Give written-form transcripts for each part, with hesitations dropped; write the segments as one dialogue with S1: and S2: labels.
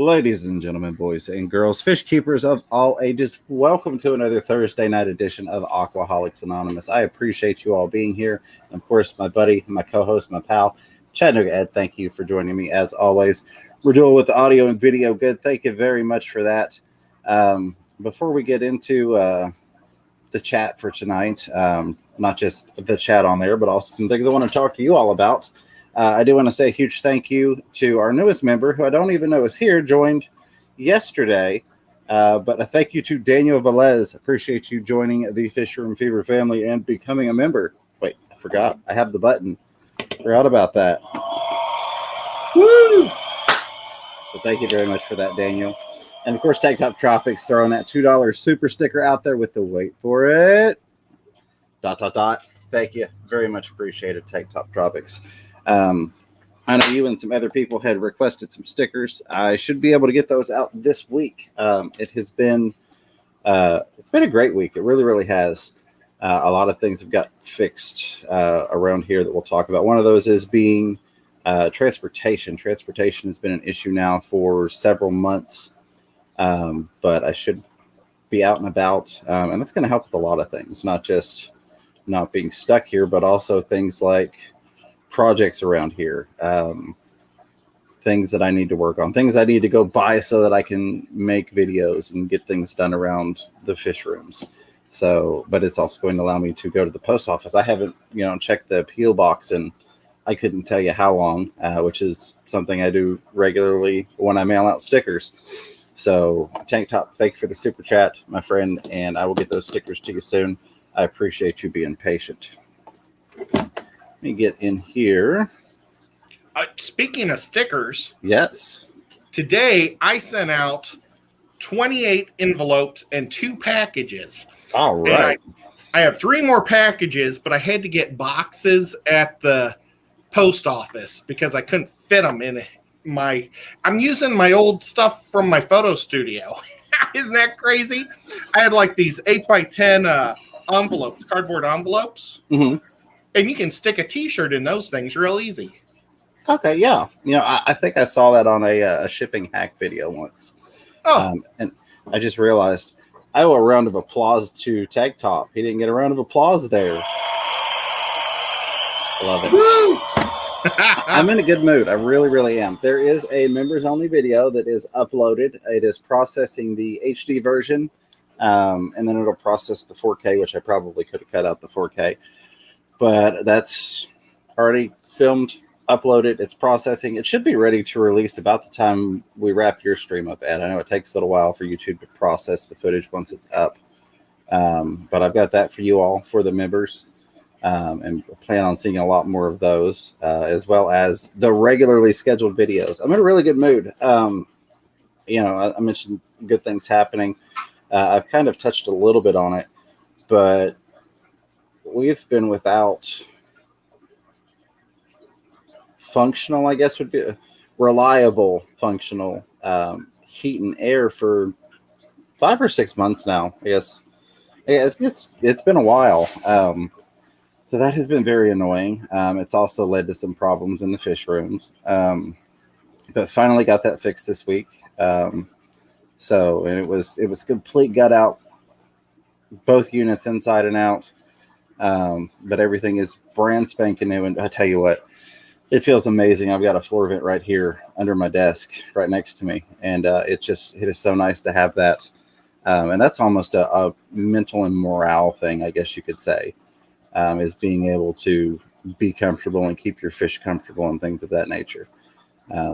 S1: Ladies and gentlemen, boys and girls, fish keepers of all ages, welcome to another Thursday night edition of Aquaholics Anonymous. I appreciate you all being here. And of course, my buddy, my co-host, my pal, Chattanooga Ed, thank you for joining me as always. We're doing with the audio and video good. Thank you very much for that. Before we get into the chat for tonight, not just the chat on there, but also some things I want to talk to you all about. I do want to say a huge thank you to our newest member, who I don't even know is here, joined yesterday. But a thank you to Daniel Velez. Appreciate you joining the Fish Room Fever family and becoming a member. Wait, I forgot. I have the button. Forgot about that. Woo! So thank you very much for that, Daniel. And, of course, Tank Top Tropics throwing that $2 super sticker out there with the wait for it. ... Thank you. Very much appreciated, Tank Top Tropics. I know you and some other people had requested some stickers. I should be able to get those out this week. It has been it's been a great week. It really, really has. A lot of things have got fixed around here that we'll talk about. One of those is being transportation. Transportation has been an issue now for several months, but I should be out and about, and that's going to help with a lot of things, not just not being stuck here, but also things like projects around here, things that I need to work on, things I need to go buy so that I can make videos and get things done around the fish rooms. So, but it's also going to allow me to go to the post office. I haven't, checked the PO box, and I couldn't tell you how long, which is something I do regularly when I mail out stickers. So, Tank Top, thank you for the super chat, my friend, and I will get those stickers to you soon. I appreciate you being patient. Let me get in here.
S2: Speaking of stickers.
S1: Yes.
S2: Today, I sent out 28 envelopes and 2 packages.
S1: All right.
S2: I have 3 more packages, but I had to get boxes at the post office because I couldn't fit them in I'm using my old stuff from my photo studio. Isn't that crazy? I had like these 8x10 envelopes, cardboard envelopes.
S1: Mm-hmm.
S2: And you can stick a T-shirt in those things real easy.
S1: Okay, yeah. I think I saw that on a shipping hack video once.
S2: Oh.
S1: And I just realized I owe a round of applause to Tank Top. He didn't get a round of applause there. Love it. Woo! I'm in a good mood. I really, really am. There is a members-only video that is uploaded. It is processing the HD version, and then it'll process the 4K, which I probably could have cut out the 4K. But that's already filmed, uploaded. It's processing. It should be ready to release about the time we wrap your stream up, Ed. I know it takes a little while for YouTube to process the footage once it's up. But I've got that for you all, for the members. And plan on seeing a lot more of those, as well as the regularly scheduled videos. I'm in a really good mood. I mentioned good things happening. I've kind of touched a little bit on it, but we've been without functional, I guess would be reliable, functional heat and air for 5 or 6 months now. I guess it's been a while. So that has been very annoying. It's also led to some problems in the fish rooms. But finally got that fixed this week. And it was complete gut out, both units inside and out. But everything is brand spanking new, and I tell you what, it feels amazing. I've got a floor vent right here under my desk, right next to me, and it is so nice to have that. And that's almost a mental and morale thing, I guess you could say, is being able to be comfortable and keep your fish comfortable and things of that nature.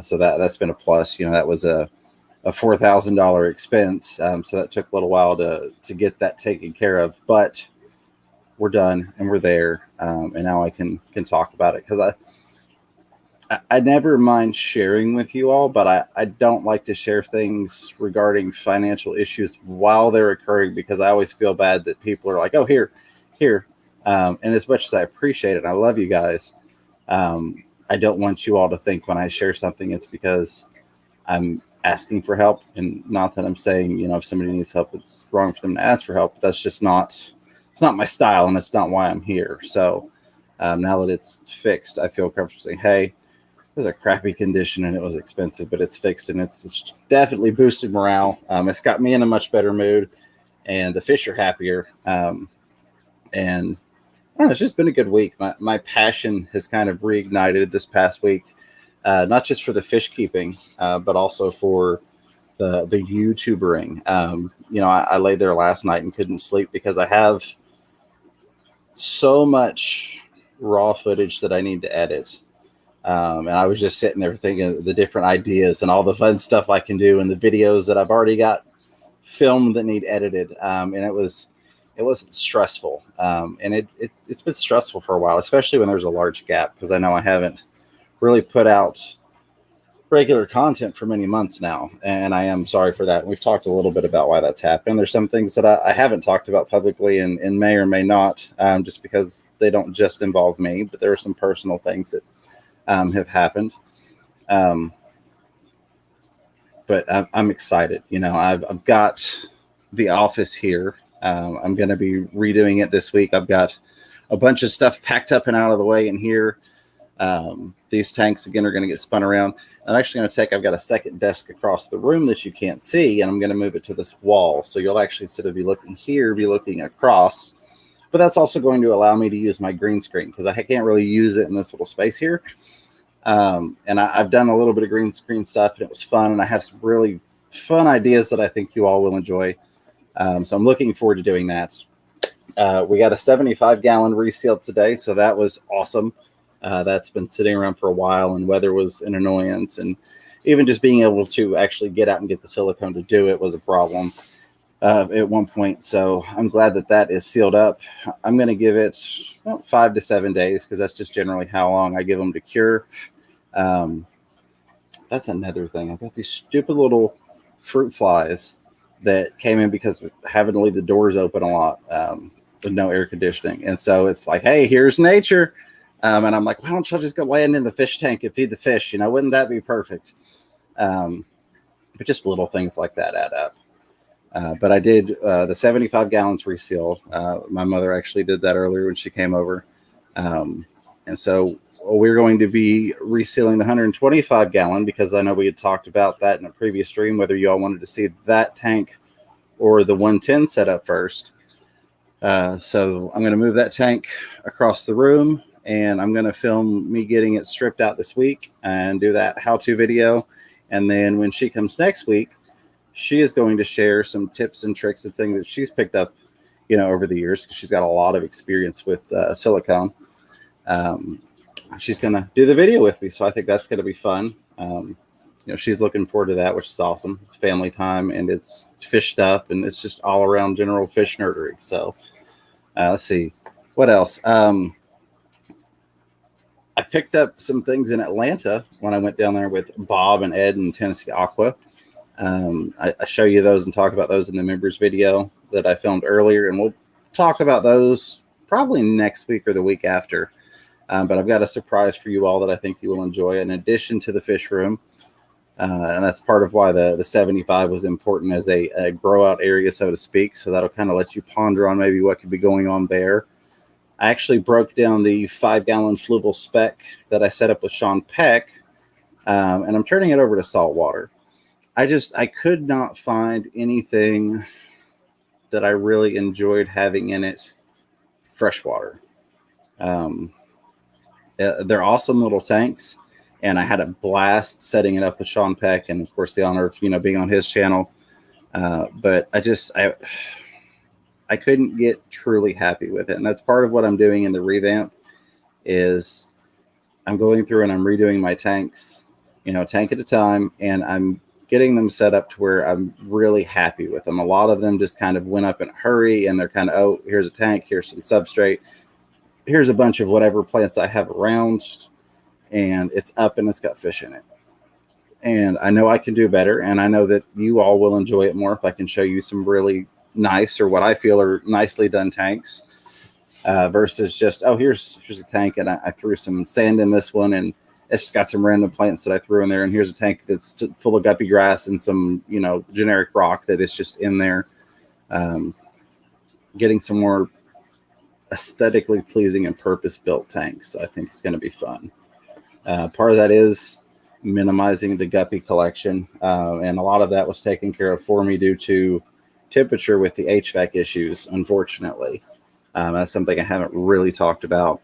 S1: So that's been a plus. That was a $4,000 expense, so that took a little while to get that taken care of, but we're done and we're there, and now I can talk about it, because I never mind sharing with you all, but I don't like to share things regarding financial issues while they're occurring, because I always feel bad that people are like, oh, here. And as much as I appreciate it, I love you guys, I don't want you all to think when I share something, it's because I'm asking for help. And not that I'm saying, if somebody needs help, it's wrong for them to ask for help. That's just it's not my style, and it's not why I'm here. So now that it's fixed, I feel comfortable saying, hey, was a crappy condition and it was expensive, but it's fixed and it's definitely boosted morale. It's got me in a much better mood, and the fish are happier. And I don't know, it's just been a good week. My passion has kind of reignited this past week, not just for the fish keeping, but also for the YouTubering. I laid there last night and couldn't sleep because I have so much raw footage that I need to edit. And I was just sitting there thinking of the different ideas and all the fun stuff I can do and the videos that I've already got filmed that need edited. And it wasn't stressful. And it's been stressful for a while, especially when there's a large gap, because I know I haven't really put out regular content for many months now. And I am sorry for that. We've talked a little bit about why that's happened. There's some things that I haven't talked about publicly and may or may not, just because they don't just involve me, but there are some personal things that have happened. But I'm excited. I've got the office here. I'm going to be redoing it this week. I've got a bunch of stuff packed up and out of the way in here. These tanks, again, are going to get spun around. I'm actually going to I've got a second desk across the room that you can't see, and I'm going to move it to this wall. So you'll actually, instead of be looking across. But that's also going to allow me to use my green screen, because I can't really use it in this little space here. And I've done a little bit of green screen stuff, and it was fun. And I have some really fun ideas that I think you all will enjoy. So I'm looking forward to doing that. We got a 75-gallon resealed today, so that was awesome. That's been sitting around for a while, and weather was an annoyance, and even just being able to actually get out and get the silicone to do it was a problem at one point. So I'm glad that is sealed up. I'm going to give it 5 to 7 days, because that's just generally how long I give them to cure. That's another thing. I've got these stupid little fruit flies that came in because of having to leave the doors open a lot with no air conditioning. And so it's like, hey, here's nature. And I'm like, why don't y'all just go land in the fish tank and feed the fish? Wouldn't that be perfect? But just little things like that add up. But I did the 75 gallons reseal. My mother actually did that earlier when she came over. And so we're going to be resealing the 125 gallon, because I know we had talked about that in a previous stream, whether you all wanted to see that tank or the 110 setup first. So I'm going to move that tank across the room, and I'm going to film me getting it stripped out this week and do that how-to video. And then when she comes next week, she is going to share some tips and tricks and things that she's picked up, over the years, because she's got a lot of experience with silicone. She's going to do the video with me, so I think that's going to be fun. She's looking forward to that, which is awesome. It's family time, and it's fish stuff, and it's just all around general fish nerdery. So let's see what else. I picked up some things in Atlanta when I went down there with Bob and Ed and Tennessee Aqua. I show you those and talk about those in the members video that I filmed earlier, and we'll talk about those probably next week or the week after. But I've got a surprise for you all that I think you will enjoy, in addition to the fish room. And that's part of why the 75 was important as a grow out area, so to speak. So that'll kind of let you ponder on maybe what could be going on there. I actually broke down the 5-gallon fluval spec that I set up with Sean Peck, and I'm turning it over to saltwater. I could not find anything that I really enjoyed having in it freshwater. They're awesome little tanks, and I had a blast setting it up with Sean Peck, and of course the honor of being on his channel. But I couldn't get truly happy with it, and that's part of what I'm doing in the revamp. Is I'm going through and I'm redoing my tanks, tank at a time, and I'm getting them set up to where I'm really happy with them. A lot of them just kind of went up in a hurry, and they're kind of, oh, here's a tank, here's some substrate, here's a bunch of whatever plants I have around, and it's up and it's got fish in it. And I know I can do better, and I know that you all will enjoy it more if I can show you some really nice, or what I feel are nicely done tanks, versus just, oh, here's a tank, and I threw some sand in this one, and it's just got some random plants that I threw in there, and here's a tank that's full of guppy grass and some generic rock that is just in there. Getting some more aesthetically pleasing and purpose-built tanks, I think, is going to be fun. Part of that is minimizing the guppy collection, and a lot of that was taken care of for me due to temperature with the HVAC issues, unfortunately. That's something I haven't really talked about,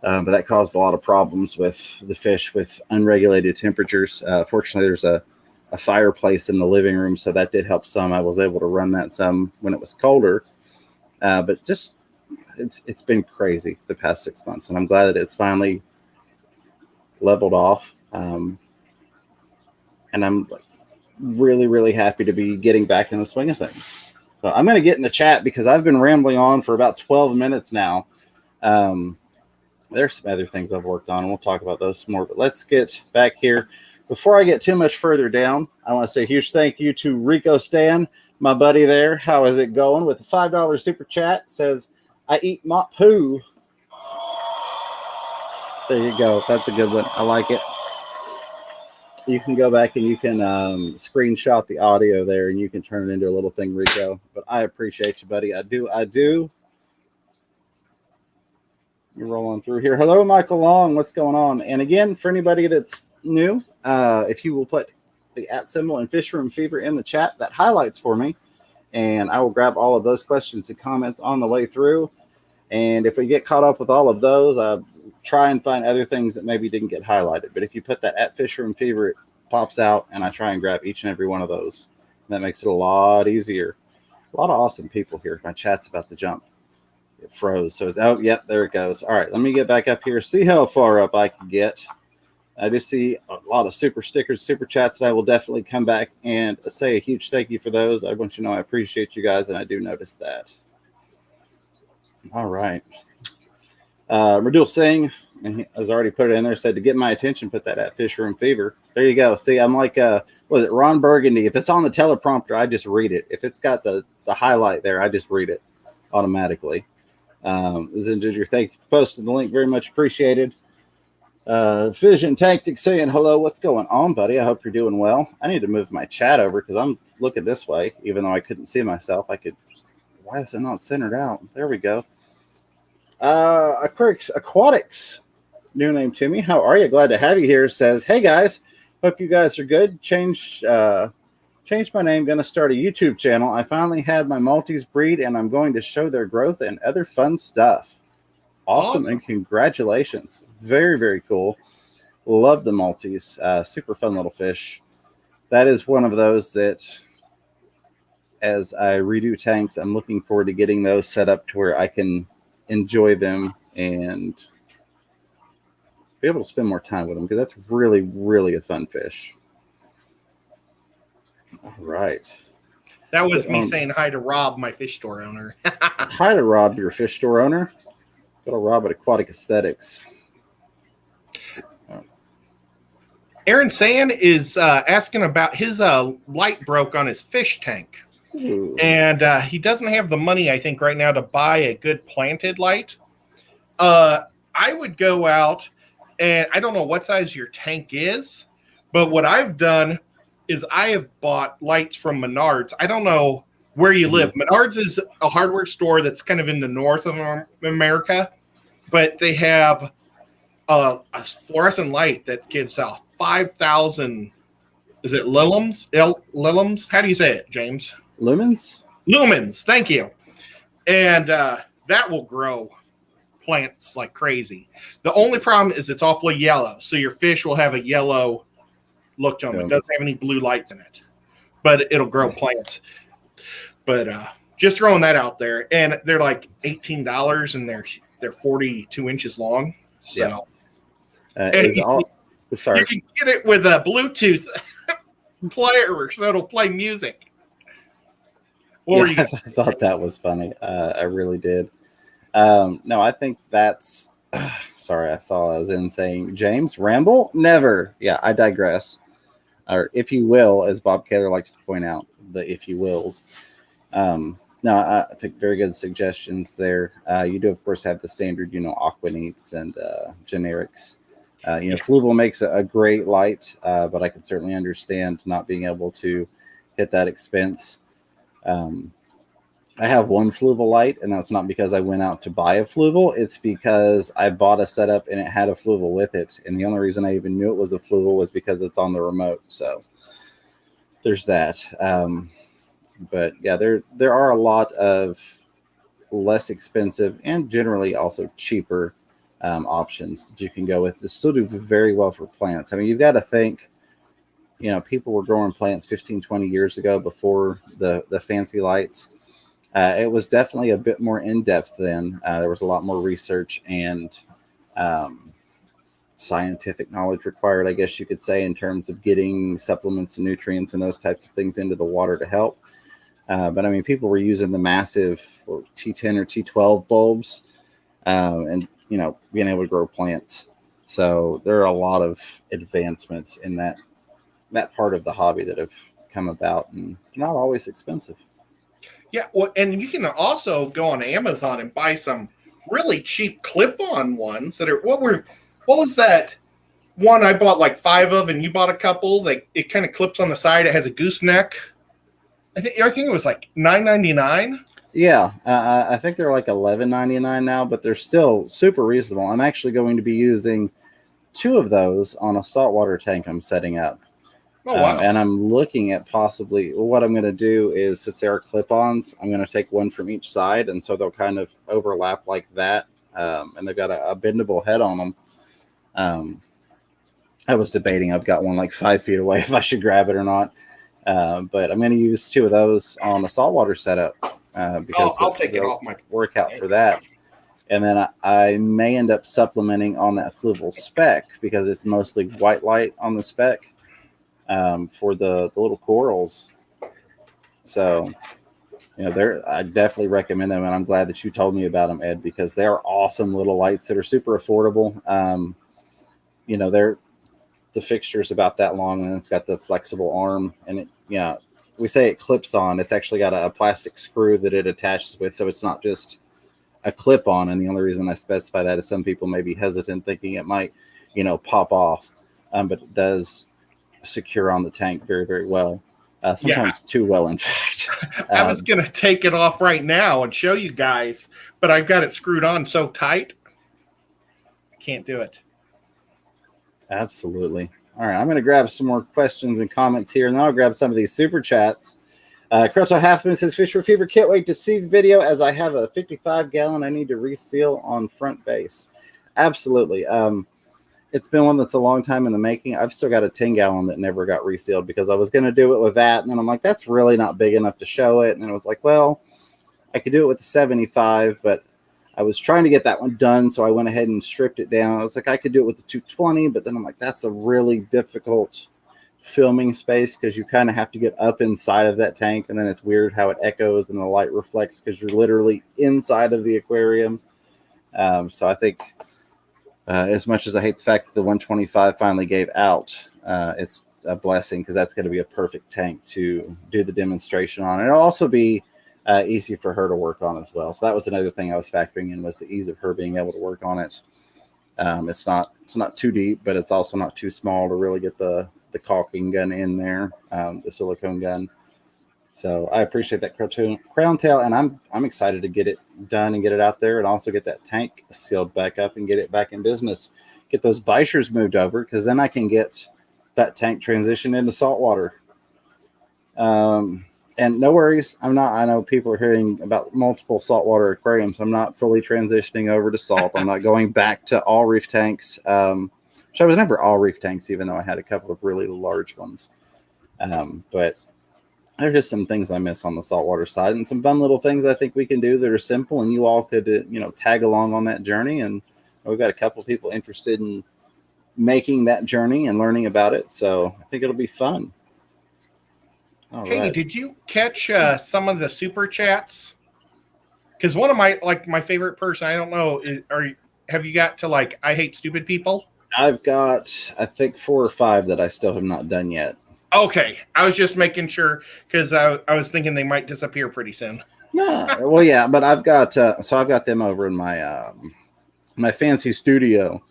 S1: but that caused a lot of problems with the fish with unregulated temperatures. Fortunately, there's a fireplace in the living room, so that did help some. I was able to run that some when it was colder, but just it's been crazy the past 6 months, and I'm glad that it's finally leveled off. And I'm really, really happy to be getting back in the swing of things. So I'm going to get in the chat because I've been rambling on for about 12 minutes now. There's some other things I've worked on, and we'll talk about those more. But let's get back here. Before I get too much further down, I want to say a huge thank you to Rico Stan, my buddy there. How is it going? With a $5 super chat, says, I eat mop poo. There you go. That's a good one. I like it. You can go back and you can screenshot the audio there, and you can turn it into a little thing, Rico. But I appreciate you, buddy. I do. You're rolling through here. Hello, Michael Long. What's going on? And again, for anybody that's new, if you will put the @ symbol and Fish Room Fever in the chat, that highlights for me, and I will grab all of those questions and comments on the way through. And if we get caught up with all of those, I try and find other things that maybe didn't get highlighted. But if you put that @ Fish Room Fever, it pops out, and I try and grab each and every one of those. That makes it a lot easier. A lot of awesome people here. My chat's about to jump. It froze. So, oh, yep, there it goes. All right, let me get back up here, see how far up I can get. I just see a lot of super stickers, super chats that I will definitely come back and say a huge thank you for those. I want you to know I appreciate you guys, and I do notice that. All right. Radul Singh, and he has already put it in there, said to get my attention, put that @ Fish Room Fever. There you go. See, I'm like, what is it, Ron Burgundy? If it's on the teleprompter, I just read it. If it's got the highlight there, I just read it automatically. Ginger, thank you for posting the link. Very much appreciated. Vision Tactics saying hello. What's going on, buddy? I hope you're doing well. I need to move my chat over because I'm looking this way, even though I couldn't see myself. Why is it not centered out? There we go. Aquatics, new name to me. How are you? Glad to have you here. Says, hey guys, hope you guys are good. Change my name. Going to start a YouTube channel. I finally had my Maltese breed, and I'm going to show their growth and other fun stuff. Awesome. And congratulations. Very, very cool. Love the Maltese. Super fun little fish. That is one of those that, as I redo tanks, I'm looking forward to getting those set up to where I can enjoy them and be able to spend more time with them, because that's really, really a fun fish. All right.
S2: That was me saying hi to Rob, my fish store owner.
S1: Hi to Rob, your fish store owner. Little Rob at Aquatic Aesthetics.
S2: Aaron Sand is asking about his light broke on his fish tank.
S1: Ooh.
S2: And he doesn't have the money, I think, right now to buy a good planted light. I would go out, and I don't know what size your tank is, but what I've done is I have bought lights from Menards. I don't know where you live. Menards is a hardware store that's kind of in the north of America, but they have a fluorescent light that gives out 5,000. Is it lilums? Lilums? How do you say it, James?
S1: Lumens?
S2: Lumens. Thank you. And that will grow plants like crazy. The only problem is it's awfully yellow, so your fish will have a yellow look to them. It doesn't have any blue lights in it, but it'll grow plants. But just throwing that out there, and they're like $18, and they're 42 inches long. So,
S1: sorry,
S2: you can get it with a Bluetooth player, so it'll play music.
S1: I thought that was funny. I really did. No, I think that's. Sorry, I saw I was in saying James ramble. Never. Yeah, I digress. Or if you will, as Bob Kaler likes to point out, the if you wills. No, I think very good suggestions there. You do, of course, have the standard, Aquanites and generics. Fluval makes a great light, but I can certainly understand not being able to hit that expense. I have one fluval light, and that's not because I went out to buy a fluval. It's because I bought a setup and it had a fluval with it. And the only reason I even knew it was a fluval was because it's on the remote. So there's that. But yeah, there are a lot of less expensive and generally also cheaper options that you can go with to still do very well for plants. I mean, you've got to think, people were growing plants 15, 20 years ago before the fancy lights. It was definitely a bit more in-depth then. There was a lot more research and scientific knowledge required, I guess you could say, in terms of getting supplements and nutrients and those types of things into the water to help. But I mean, people were using the massive T10 or T12 bulbs and, being able to grow plants. So there are a lot of advancements in that part of the hobby that have come about, and not always expensive.
S2: Yeah, well, and you can also go on Amazon and buy some really cheap clip-on ones that are what was that one I bought like 5 of, and you bought a couple? Like it kind of clips on the side. It has a gooseneck. I think it was like $9.99.
S1: Yeah, I think they're like $11.99 now, but they're still super reasonable. I'm actually going to be using 2 of those on a saltwater tank I'm setting up.
S2: Oh, wow.
S1: And I'm looking at possibly what I'm going to do is, since they are clip-ons, I'm going to take one from each side, and so they'll kind of overlap like that. And they've got a bendable head on them. I was debating. I've got one like 5 feet away if I should grab it or not. But I'm going to use 2 of those on the saltwater setup because
S2: I'll take it off my
S1: workout for that. And then I may end up supplementing on that fluval speck because it's mostly white light on the speck. For the little corals. So, I definitely recommend them, and I'm glad that you told me about them, Ed, because they are awesome little lights that are super affordable. The fixture's about that long, and it's got the flexible arm, and we say it clips on. It's actually got a plastic screw that it attaches with, so it's not just a clip on. And the only reason I specify that is some people may be hesitant, thinking it might, pop off, but it does secure on the tank very, very well. Sometimes too well, in fact.
S2: I was going to take it off right now and show you guys, but I've got it screwed on so tight. I can't do it.
S1: Absolutely. All right. I'm going to grab some more questions and comments here, and then I'll grab some of these super chats. Croto Halfman says, Fish for Fever, can't wait to see the video as I have a 55-gallon I need to reseal on front base. Absolutely. It's been one that's a long time in the making. I've still got a 10-gallon that never got resealed because I was going to do it with that. And then I'm like, that's really not big enough to show it. And then I was like, well, I could do it with the 75, but I was trying to get that one done. So I went ahead and stripped it down. I was like, I could do it with the 220, but then I'm like, that's a really difficult filming space because you kind of have to get up inside of that tank. And then it's weird how it echoes and the light reflects because you're literally inside of the aquarium. So I think... as much as I hate the fact that the 125 finally gave out, it's a blessing because that's going to be a perfect tank to do the demonstration on. It'll also be easy for her to work on as well. So that was another thing I was factoring in, was the ease of her being able to work on it. It's not too deep, but it's also not too small to really get the caulking gun in there, the silicone gun. So I appreciate that crown tail, and I'm excited to get it done and get it out there, and also get that tank sealed back up and get it back in business. Get those bichers moved over, because then I can get that tank transitioned into saltwater. And no worries, I know people are hearing about multiple saltwater aquariums. I'm not fully transitioning over to salt. I'm not going back to all reef tanks. Which I was never all reef tanks, even though I had a couple of really large ones. But there's just some things I miss on the saltwater side, and some fun little things I think we can do that are simple, and you all could, tag along on that journey. And we've got a couple of people interested in making that journey and learning about it. So I think it'll be fun. All right.
S2: Did you catch some of the super chats? Because one of my favorite person, I don't know, have you got to I hate stupid people?
S1: I've got, I think, 4 or 5 that I still have not done yet.
S2: Okay, I was just making sure because I was thinking they might disappear pretty soon.
S1: No, well, yeah, but I've got I've got them over in my my fancy studio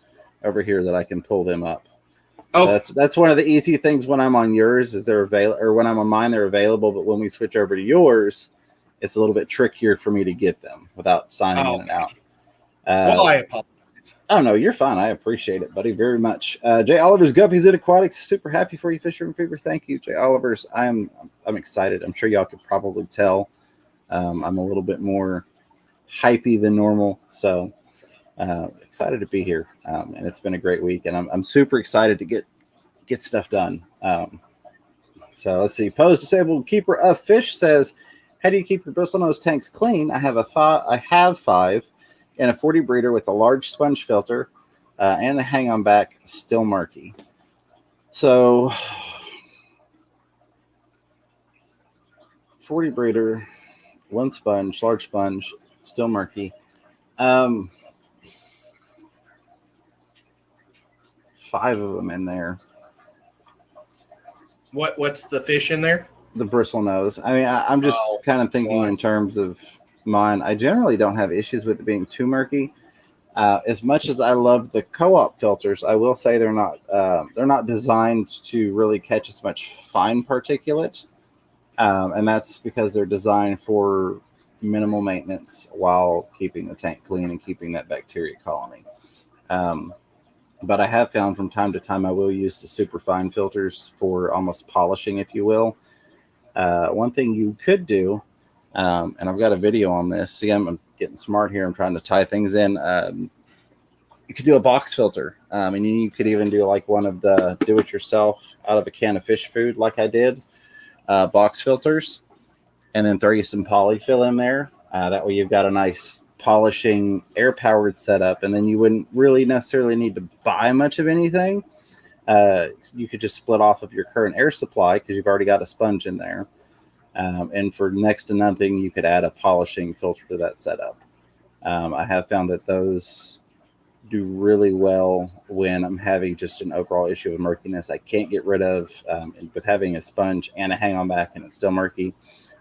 S1: over here that I can pull them up. Oh, so that's one of the easy things when I'm on yours is they're available, or when I'm on mine they're available. But when we switch over to yours, it's a little bit trickier for me to get them without signing in and out.
S2: Well, I apologize.
S1: Oh, no, you're fine. I appreciate it, buddy, very much. Jay Oliver's Guppies at Aquatics. Super happy for you, Fisher and Fever. Thank you, Jay Oliver's. I'm excited. I'm sure y'all could probably tell. I'm a little bit more hypey than normal, so excited to be here. And it's been a great week, and I'm super excited to get stuff done. So let's see. Pose Disabled Keeper of Fish says, how do you keep your bristlenose tanks clean? I have 5 and a 40 breeder with a large sponge filter and a hang-on back, still murky. So 40 breeder, 1 sponge, large sponge, still murky. 5 of them in there.
S2: What's the fish in there?
S1: The bristlenose. I mean, I'm just kind of thinking in terms of mine. I generally don't have issues with it being too murky. As much as I love the co-op filters, I will say they're not designed to really catch as much fine particulate, and that's because they're designed for minimal maintenance while keeping the tank clean and keeping that bacteria colony. But I have found from time to time I will use the super fine filters for almost polishing, if you will. One thing you could do, and I've got a video on this. See, I'm getting smart here. I'm trying to tie things in. You could do a box filter. And you could even do like one of the do-it-yourself out of a can of fish food like I did. Box filters. And then throw you some polyfill in there. That way you've got a nice polishing air-powered setup. And then you wouldn't really necessarily need to buy much of anything. You could just split off of your current air supply because you've already got a sponge in there. And for next to nothing, you could add a polishing filter to that setup. I have found that those do really well when I'm having just an overall issue of murkiness I can't get rid of. With having a sponge and a hang-on back and it's still murky,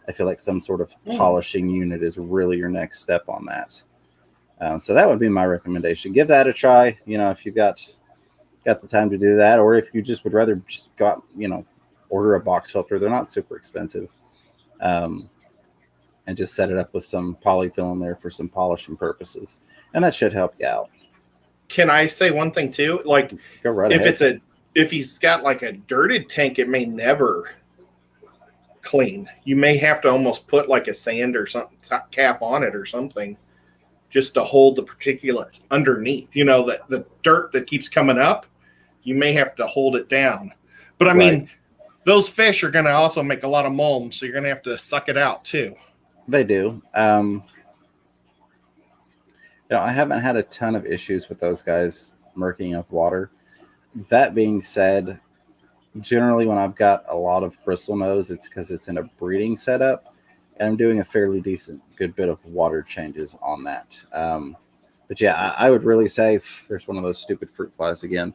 S1: I feel like some sort of polishing unit is really your next step on that. So that would be my recommendation. Give that a try. If you've got the time to do that, or if you just would rather just order a box filter. They're not super expensive. And just set it up with some polyfill in there for some polishing purposes. And that should help you out.
S2: Can I say one thing too? Like,
S1: go right ahead.
S2: If he's got like a dirted tank, it may never clean. You may have to almost put like a sand or something cap on it or something just to hold the particulates underneath. The dirt that keeps coming up, you may have to hold it down. But I mean, those fish are going to also make a lot of mulm, so you're going to have to suck it out too.
S1: They do. I haven't had a ton of issues with those guys murking up water. That being said, generally when I've got a lot of bristlenose, it's because it's in a breeding setup, and I'm doing a fairly good bit of water changes on that. But yeah, I would really say, there's one of those stupid fruit flies again.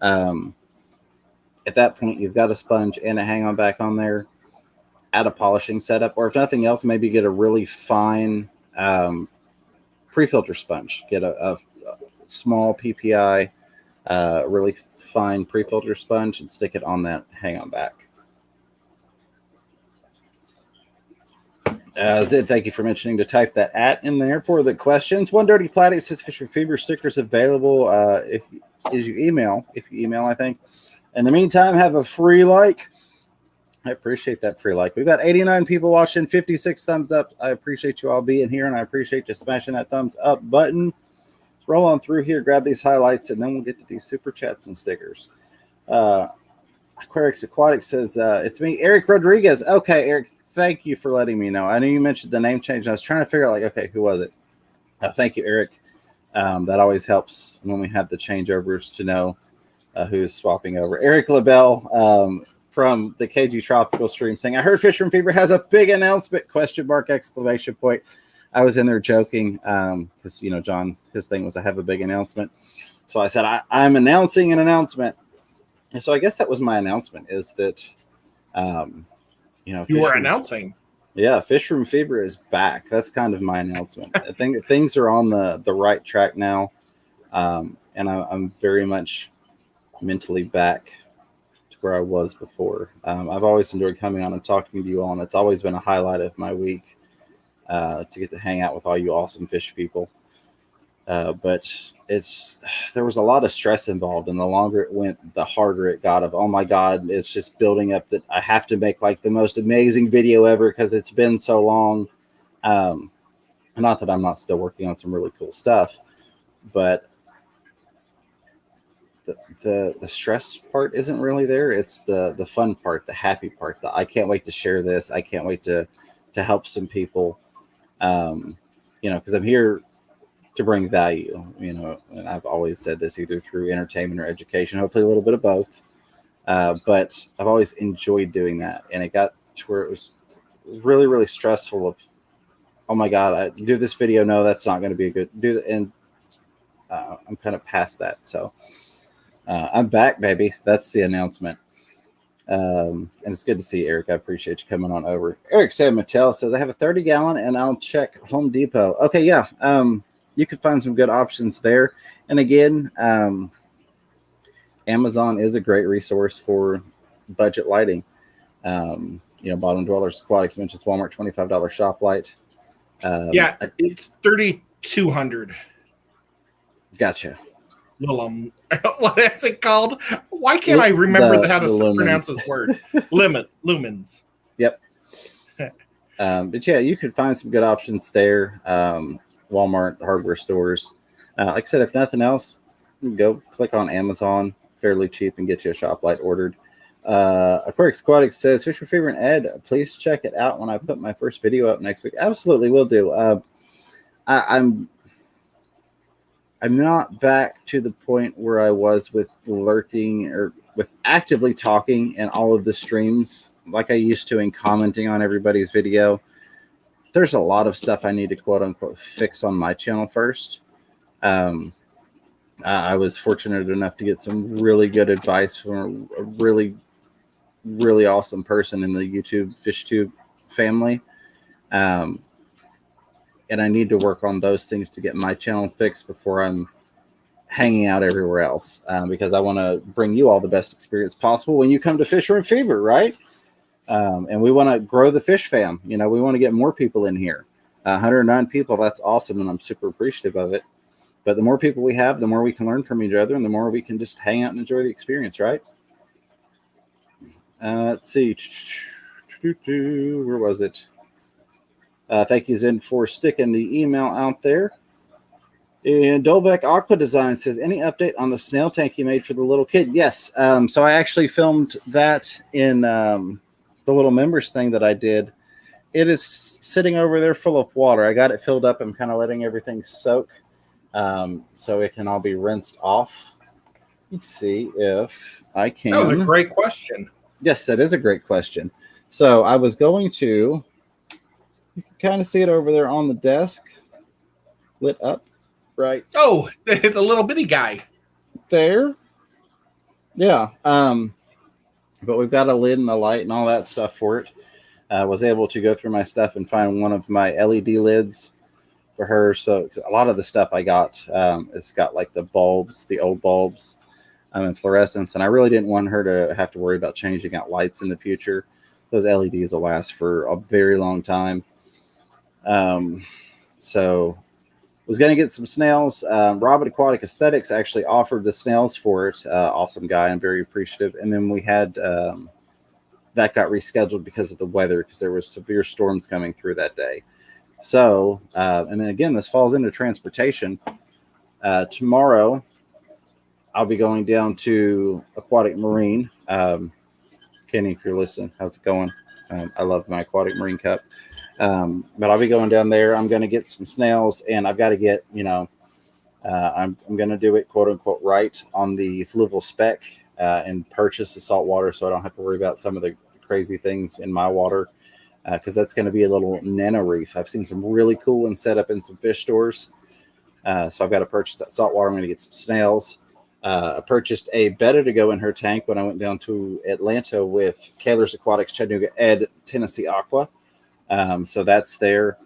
S1: At that point, you've got a sponge and a hang-on back on there. Add a polishing setup, or if nothing else, maybe get a really fine pre-filter sponge. Get a small PPI, really fine pre-filter sponge, and stick it on that hang-on back. Zid, thank you for mentioning to type that @ in there for the questions. One Dirty Planet says Fisher Fever stickers available if you email, I think. In the meantime, have a free like. I appreciate that free like. We've got 89 people watching, 56 thumbs up. I appreciate you all being here, and I appreciate you smashing that thumbs up button. Let's roll on through here, grab these highlights, and then we'll get to these super chats and stickers. Aquarium Aquatics says, it's me, Eric Rodriguez. Okay, Eric, thank you for letting me know. I know you mentioned the name change, and I was trying to figure out, okay, who was it? Thank you, Eric. That always helps when we have the changeovers to know who's swapping over. Eric LaBelle from the KG Tropical stream saying, I heard Fisher and Fever has a big announcement, ! I was in there joking because, John, his thing was I have a big announcement. So I said, I'm announcing an announcement. And so I guess that was my announcement, is that,
S2: you were announcing.
S1: Yeah, Fish Room Fever is back. That's kind of my announcement. I think that things are on the right track now. And I'm very much mentally back to where I was before. I've always enjoyed coming on and talking to you all, and it's always been a highlight of my week. to get to hang out with all you awesome fish people. But there was a lot of stress involved, and the longer it went, the harder it got. Of, oh my God, it's just building up that I have to make like the most amazing video ever because it's been so long. Not that I'm not still working on some really cool stuff, but the stress part isn't really there. It's the fun part, the happy part. That I can't wait to share this. I can't wait to help some people. Because I'm here to bring value, and I've always said this, either through entertainment or education, hopefully a little bit of both. But I've always enjoyed doing that. And it got to where it was really, really stressful of, oh my God, I do this video. No, that's not going to be a good do. And I'm kind of past that. So I'm back, baby. That's the announcement. And it's good to see Eric. I appreciate you coming on over. Eric San Mattel says, I have a 30-gallon and I'll check Home Depot. Okay. Yeah. You could find some good options there. And again, Amazon is a great resource for budget lighting. Bottom Dwellers Aquatics mentions Walmart $25 shop light.
S2: Yeah, it's $3,200.
S1: Gotcha.
S2: What is it called? Why can't I remember how to pronounce this word? Lumens.
S1: Yep. But yeah, you could find some good options there. Walmart, hardware stores. Like I said, if nothing else, go click on Amazon, fairly cheap, and get you a shop light ordered. Aquatics says, Fish for Fever and Ed, please check it out when I put my first video up next week. Absolutely will do. I'm not back to the point where I was with lurking or with actively talking in all of the streams like I used to and commenting on everybody's video. There's a lot of stuff I need to quote unquote fix on my channel first. I was fortunate enough to get some really good advice from a really, really awesome person in the YouTube FishTube family. And I need to work on those things to get my channel fixed before I'm hanging out everywhere else, because I want to bring you all the best experience possible when you come to Fish Room Fever, right? And we want to grow the fish fam. We want to get more people in here. 109 people, that's awesome, and I'm super appreciative of it. But the more people we have, the more we can learn from each other, and the more we can just hang out and enjoy the experience, right? Let's see. Where was it? Thank you, Zen, for sticking the email out there. And Dolbeck Aqua Design says, any update on the snail tank you made for the little kid? Yes. So I actually filmed that in the little members thing that I did. It is sitting over there full of water. I got it filled up. I'm kind of letting everything soak so it can all be rinsed off. Let's see if I can.
S2: That was a great question.
S1: Yes, that is a great question. So I was going to, you can kind of see it over there on the desk, lit up, right?
S2: Oh, the little bitty guy.
S1: There. Yeah. But we've got a lid and a light and all that stuff for it. I was able to go through my stuff and find one of my LED lids for her. So a lot of the stuff I got, it's got like the bulbs, the old bulbs, and fluorescence. And I really didn't want her to have to worry about changing out lights in the future. Those LEDs will last for a very long time. So was going to get some snails. Robin Aquatic Aesthetics actually offered the snails for it. Awesome guy. I'm very appreciative. And then we had that got rescheduled because of the weather, because there was severe storms coming through that day. So, and then again, this falls into transportation. Tomorrow, I'll be going down to Aquatic Marine. Kenny, if you're listening, how's it going? I love my Aquatic Marine Cup. But I'll be going down there. I'm going to get some snails, and I've got to get, I'm going to do it, quote unquote, right on the fluvial spec and purchase the salt water so I don't have to worry about some of the crazy things in my water, because that's going to be a little nano reef. I've seen some really cool ones set up in some fish stores. So I've got to purchase that salt water. I'm going to get some snails. I purchased a betta to go in her tank when I went down to Atlanta with Kaler's Aquatics, Chattanooga, Ed, Tennessee Aqua. So that's there.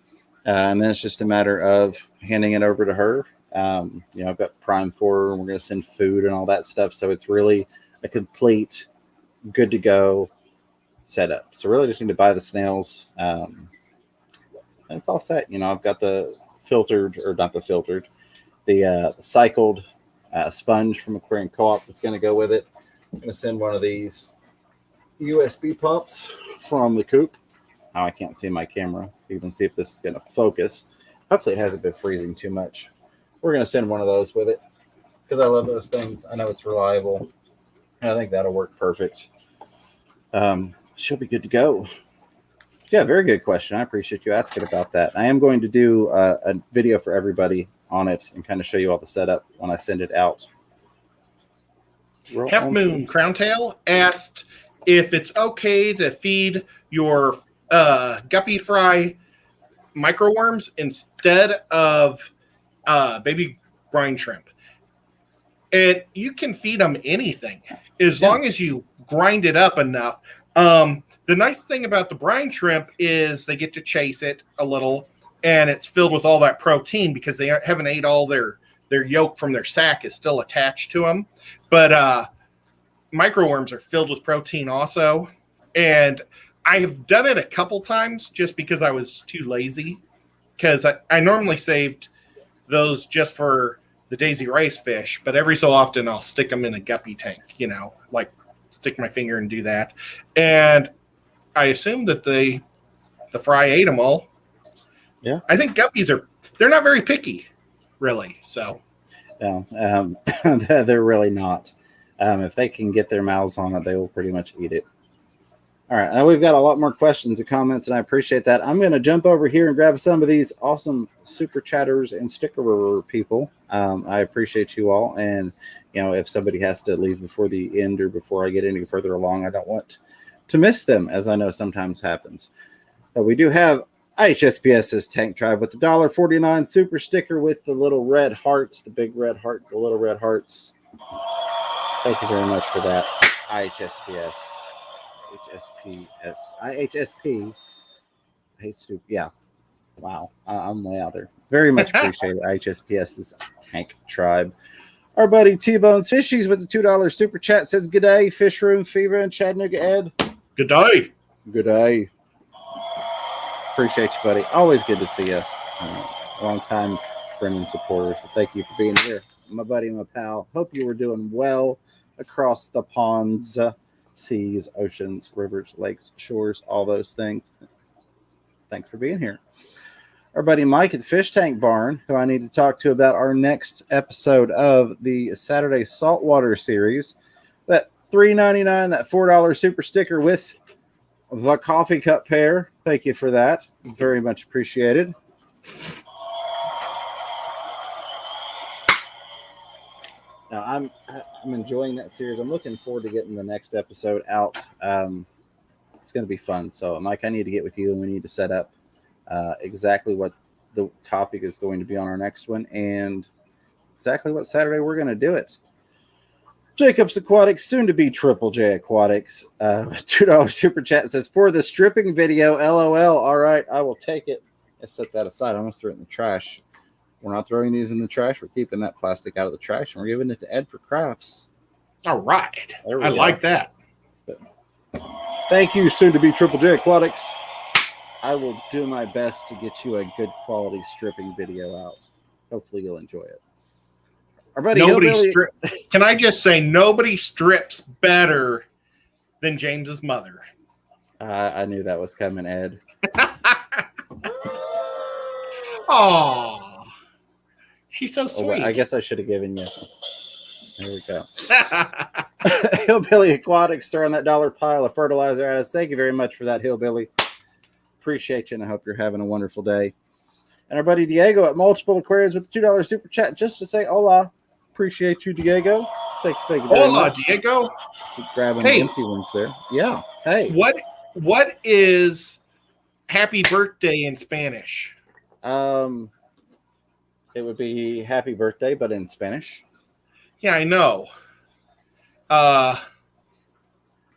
S1: And then it's just a matter of handing it over to her. I've got prime for her, and we're going to send food and all that stuff. So it's really a complete, good to go setup. So really just need to buy the snails. And it's all set. You know, I've got the filtered, or not the filtered, the cycled sponge from Aquarium Co-op that's going to go with it. I'm going to send one of these USB pumps from the coop. Now I can't see my camera. Even see if this is going to focus. Hopefully it hasn't been freezing too much. We're going to send one of those with it because I love those things. I know it's reliable, and I think that'll work perfect. She'll be good to go. Yeah, very good question. I appreciate you asking about that. I am going to do a video for everybody on it and kind of show you all the setup when I send it out.
S2: Half Moon Crowntail asked if it's okay to feed your guppy fry microworms instead of baby brine shrimp. And you can feed them anything as long as you grind it up enough. The nice thing about the brine shrimp is they get to chase it a little, and it's filled with all that protein because they haven't ate all their yolk from their sac is still attached to them. But microworms are filled with protein also. And I have done it a couple times just because I was too lazy, because I normally saved those just for the daisy rice fish, but every so often I'll stick them in a guppy tank, you know, like stick my finger and do that. And I assume that the fry ate them all.
S1: Yeah.
S2: I think guppies they're not very picky, really. So
S1: no, they're really not. If they can get their mouths on it, they will pretty much eat it. All right. Now we've got a lot more questions and comments, and I appreciate that. I'm going to jump over here and grab some of these awesome super chatters and sticker people. I appreciate you all. And, you know, if somebody has to leave before the end or before I get any further along, I don't want to miss them, as I know sometimes happens. But we do have IHSPS's Tank Tribe with the $1.49 super sticker with the little red hearts, the big red heart, the little red hearts. Thank you very much for that, IHSPS. IHSP. I hate stupid. Yeah. Wow. I'm way out there. Very much appreciated. IHSPS's Tank Tribe. Our buddy T-Bones Fishies with the $2 super chat says, "Good day, Fish Room Fever and Chattanooga Ed."
S2: good day.
S1: Good day. Appreciate you, buddy. Always good to see you. Long time friend and supporter. So thank you for being here. My buddy, my pal. Hope you were doing well across the ponds, seas, oceans, rivers, lakes, shores, all those things. Thanks for being here. Our buddy Mike at the Fish Tank Barn, who I need to talk to about our next episode of the Saturday Saltwater series. That $3.99, that $4 super sticker with the coffee cup pair. Thank you for that. Very much appreciated. Now, I'm enjoying that series. I'm looking forward to getting the next episode out. It's going to be fun. So, Mike, I need to get with you, and we need to set up exactly what the topic is going to be on our next one and exactly what Saturday we're going to do it. Jacob's Aquatics, soon to be Triple J Aquatics. $2 super chat says, "For the stripping video, LOL. All right, I will take it." Let's set that aside. I almost threw it in the trash. We're not throwing these in the trash. We're keeping that plastic out of the trash, and we're giving it to Ed for crafts.
S2: All right. I like that.
S1: Thank you, soon to be Triple J Aquatics. I will do my best to get you a good quality stripping video out. Hopefully you'll enjoy it. Our buddy
S2: Can I just say nobody strips better than James's mother?
S1: I knew that was coming, Ed.
S2: Oh, she's so sweet.
S1: I guess I should have given you. There we go. Hillbilly Aquatics throwing that dollar pile of fertilizer at us. Thank you very much for that, Hillbilly. Appreciate you, and I hope you're having a wonderful day. And our buddy Diego at Multiple Aquariums with the $2 super chat just to say hola. Appreciate you, Diego. Thank you very much.
S2: Hola, Diego.
S1: Keep grabbing the empty ones there. Yeah. Hey.
S2: What is happy birthday in Spanish?
S1: It would be happy birthday, but in Spanish.
S2: Yeah, I know.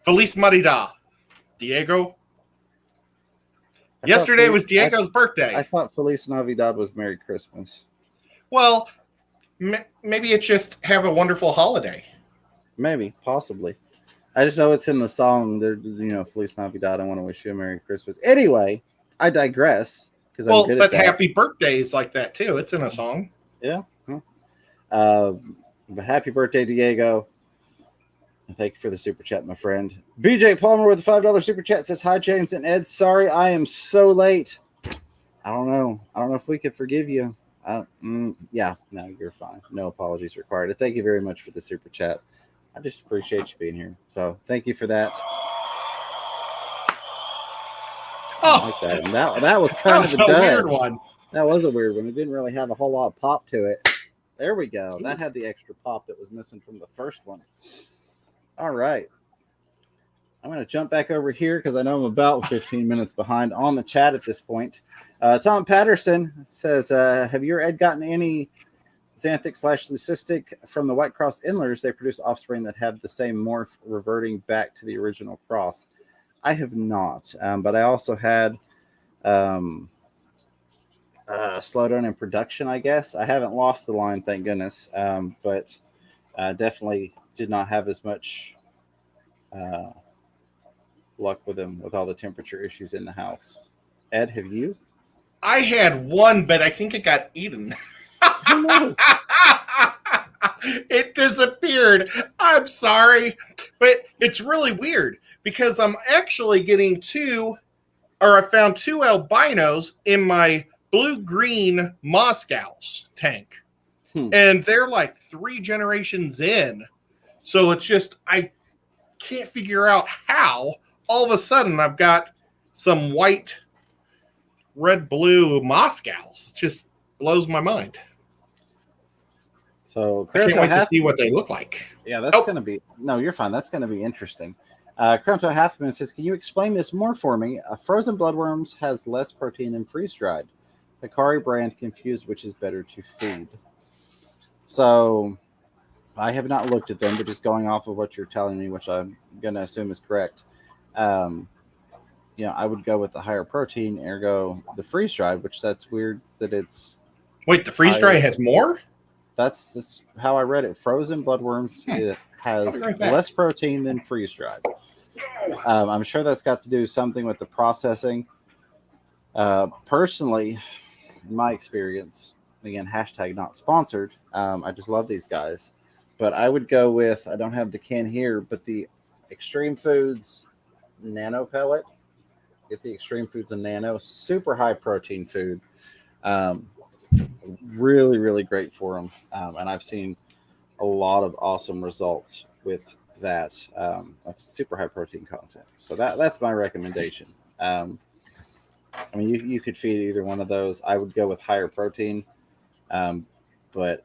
S2: Feliz Navidad, Diego. Yesterday was Diego's birthday.
S1: I thought Feliz Navidad was Merry Christmas.
S2: Well, maybe it's just have a wonderful holiday.
S1: Maybe, possibly. I just know it's in the song. There, Feliz Navidad. I want to wish you a Merry Christmas. Anyway, I digress because I'm good at that.
S2: Happy birthday is like that too. It's in a song.
S1: Yeah. But happy birthday, Diego. And thank you for the super chat, my friend. BJ Palmer with a $5 super chat says, hi, James and Ed. Sorry, I am so late. I don't know if we could forgive you. Yeah, no, you're fine. No apologies required. Thank you very much for the super chat. I just appreciate you being here. So thank you for that. I like that. And that was kind of a
S2: weird one.
S1: That was a weird one. It didn't really have a whole lot of pop to it. There we go. That had the extra pop that was missing from the first one. All right. I'm going to jump back over here because I know I'm about 15 minutes behind on the chat at this point. Tom Patterson says, have you or Ed gotten any xanthic/leucistic from the White Cross Endlers? They produce offspring that have the same morph, reverting back to the original cross. I have not, but I also had slowdown in production, I guess. I haven't lost the line, thank goodness, but definitely did not have as much luck with them with all the temperature issues in the house. Ed, have you?
S2: I had one, but I think it got eaten.
S1: Oh, no.
S2: It disappeared. I'm sorry, but it's really weird because I'm actually getting I found two albinos in my blue-green Moscows tank. And they're like 3 generations in. So it's just, I can't figure out how all of a sudden I've got some white, red, blue Moscows. It just blows my mind.
S1: So
S2: I can't wait to see what they look like.
S1: Yeah, that's going to be, no, you're fine. That's going to be interesting. Kronto Halfman says, can you explain this more for me? Frozen bloodworms has less protein than freeze-dried. Hikari brand confused which is better to feed. So I have not looked at them, but just going off of what you're telling me, which I'm going to assume is correct, I would go with the higher protein, ergo the freeze-dried, which that's weird that it's...
S2: Wait, the freeze-dried has more?
S1: That's how I read it. Frozen bloodworms it has less protein than freeze-dried. I'm sure that's got to do something with the processing. Personally, in my experience, again, hashtag not sponsored, I just love these guys. But I would go with, I don't have the can here, but the Extreme Foods Nano Pellet. Get the Extreme Foods and Nano. Super high protein food. Really, really great for them. And I've seen a lot of awesome results with that. Super high protein content. So that's my recommendation. I mean, you could feed either one of those. I would go with higher protein. But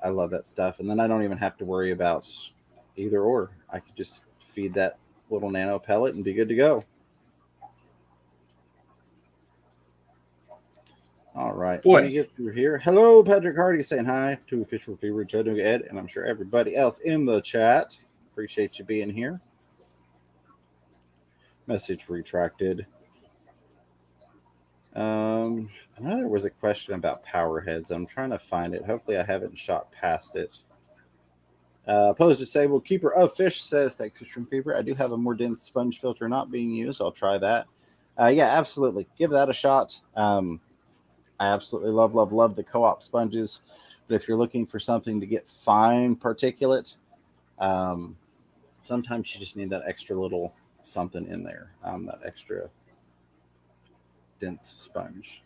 S1: I love that stuff. And then I don't even have to worry about either or. I could just feed that little nano pellet and be good to go. All right.
S2: Boy.
S1: Let me get through here. Hello, Patrick Hardy saying hi to Official Fever, Chattanooga Ed, and I'm sure everybody else in the chat. Appreciate you being here. Message retracted. I know there was a question about power heads. I'm trying to find it. Hopefully I haven't shot past it. Opposed Disabled Keeper of Fish says, thanks, Extreme Fever. I do have a more dense sponge filter not being used. I'll try that. Yeah, absolutely. Give that a shot. I absolutely love the co-op sponges. But if you're looking for something to get fine particulate, sometimes you just need that extra little something in there, that extra dense sponge.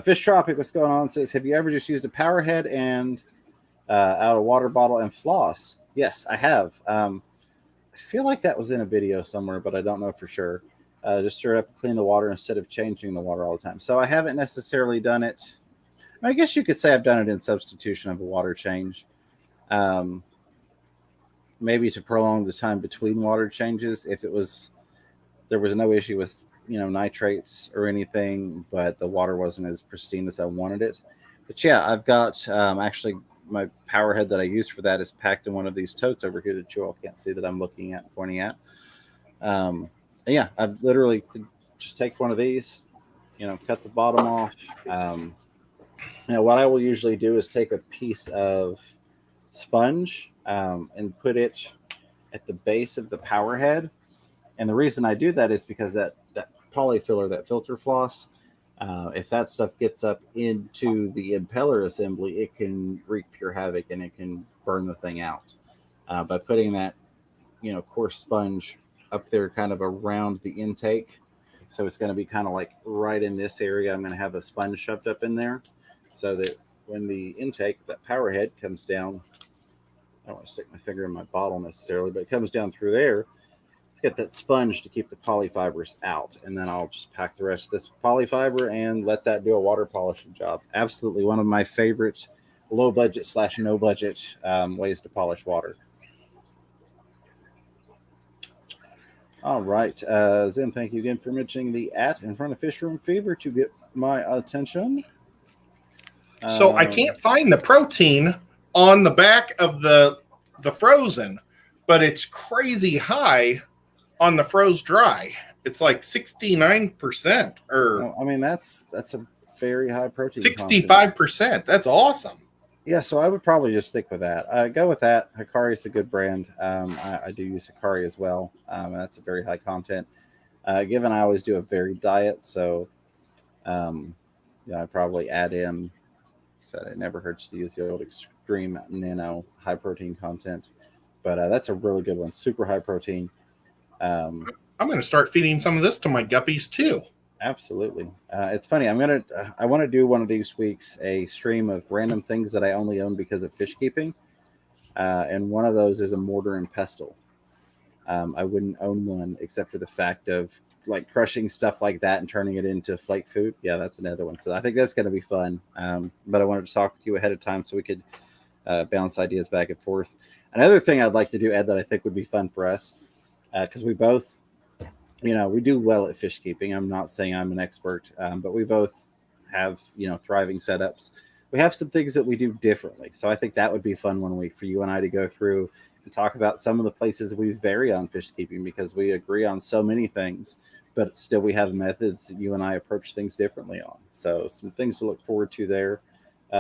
S1: Fish Tropic, what's going on? Says, have you ever just used a power head and out a water bottle and floss? Yes, I have. I feel like that was in a video somewhere, but I don't know for sure. Just stir it up and clean the water instead of changing the water all the time. So I haven't necessarily done it. I guess you could say I've done it in substitution of a water change. Maybe to prolong the time between water changes if there was no issue with nitrates or anything, but the water wasn't as pristine as I wanted it. But yeah, I've got actually my power head that I use for that is packed in one of these totes over here that you all can't see that I'm pointing at. Yeah, I've literally could just take one of these, cut the bottom off. What I will usually do is take a piece of sponge and put it at the base of the power head. And the reason I do that is because that polyfiller, that filter floss, if that stuff gets up into the impeller assembly, it can wreak pure havoc and it can burn the thing out. By putting that, coarse sponge up there kind of around the intake, so it's going to be kind of like right in this area. I'm going to have a sponge shoved up in there so that when the intake, that power head comes down, I don't want to stick my finger in my bottle necessarily, but it comes down through there. It's got that sponge to keep the polyfibers out. And then I'll just pack the rest of this with polyfiber and let that do a water polishing job. Absolutely one of my favorite low budget / no budget ways to polish water. All right. Zen, thank you again for mentioning the @ in front of Fish Room Fever to get my attention.
S2: So I can't find the protein on the back of the frozen, but it's crazy high on the froze dry. It's like 69%, or
S1: well, I mean that's a very high protein
S2: 65%. That's awesome.
S1: Yeah, so I would probably just stick with that. Go with that. Hikari is a good brand. I do use Hikari as well, and that's a very high content. Given I always do a varied diet, so I probably add in. So it never hurts to use the old extreme nano high protein content, but that's a really good one. Super high protein.
S2: I'm going to start feeding some of this to my guppies too.
S1: Absolutely. It's funny. I want to do one of these weeks a stream of random things that I only own because of fish keeping. And one of those is a mortar and pestle. I wouldn't own one except for the fact of like crushing stuff like that and turning it into flake food. Yeah, that's another one. So I think that's going to be fun. But I wanted to talk with you ahead of time so we could bounce ideas back and forth. Another thing I'd like to do, Ed, that I think would be fun for us, because we both, we do well at fish keeping. I'm not saying I'm an expert, but we both have, thriving setups. We have some things that we do differently. So I think that would be fun one week for you and I to go through and talk about some of the places we vary on fish keeping, because we agree on so many things, but still we have methods that you and I approach things differently on. So some things to look forward to there.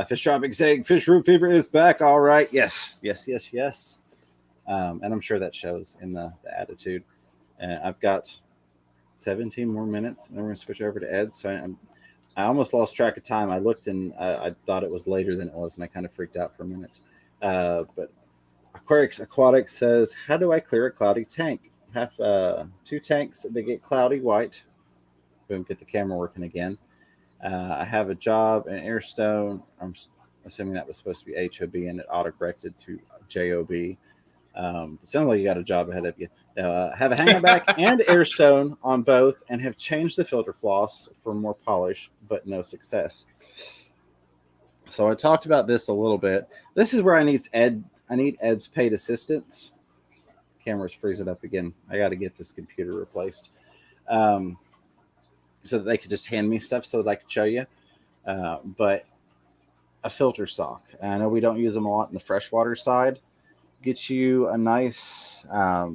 S1: Fish Tropic saying Fish Room Fever is back. All right. Yes. And I'm sure that shows in the attitude. I've got 17 more minutes, and then we're going to switch over to Ed. So I almost lost track of time. I looked and I thought it was later than it was, and I kind of freaked out for a minute. But Aquatics says, how do I clear a cloudy tank? Have 2 tanks that get cloudy white. Boom, get the camera working again. I have a job in Airstone. I'm assuming that was supposed to be HOB, and it autocorrected to JOB. It sounds like you got a job ahead of you. Have a hangback and Airstone on both, and have changed the filter floss for more polish, but no success. So I talked about this a little bit. This is where I need Ed's paid assistance. Camera's freezing up again. I got to get this computer replaced, so that they could just hand me stuff so that I could show you. But a filter sock. I know we don't use them a lot in the freshwater side. Get you a nice, I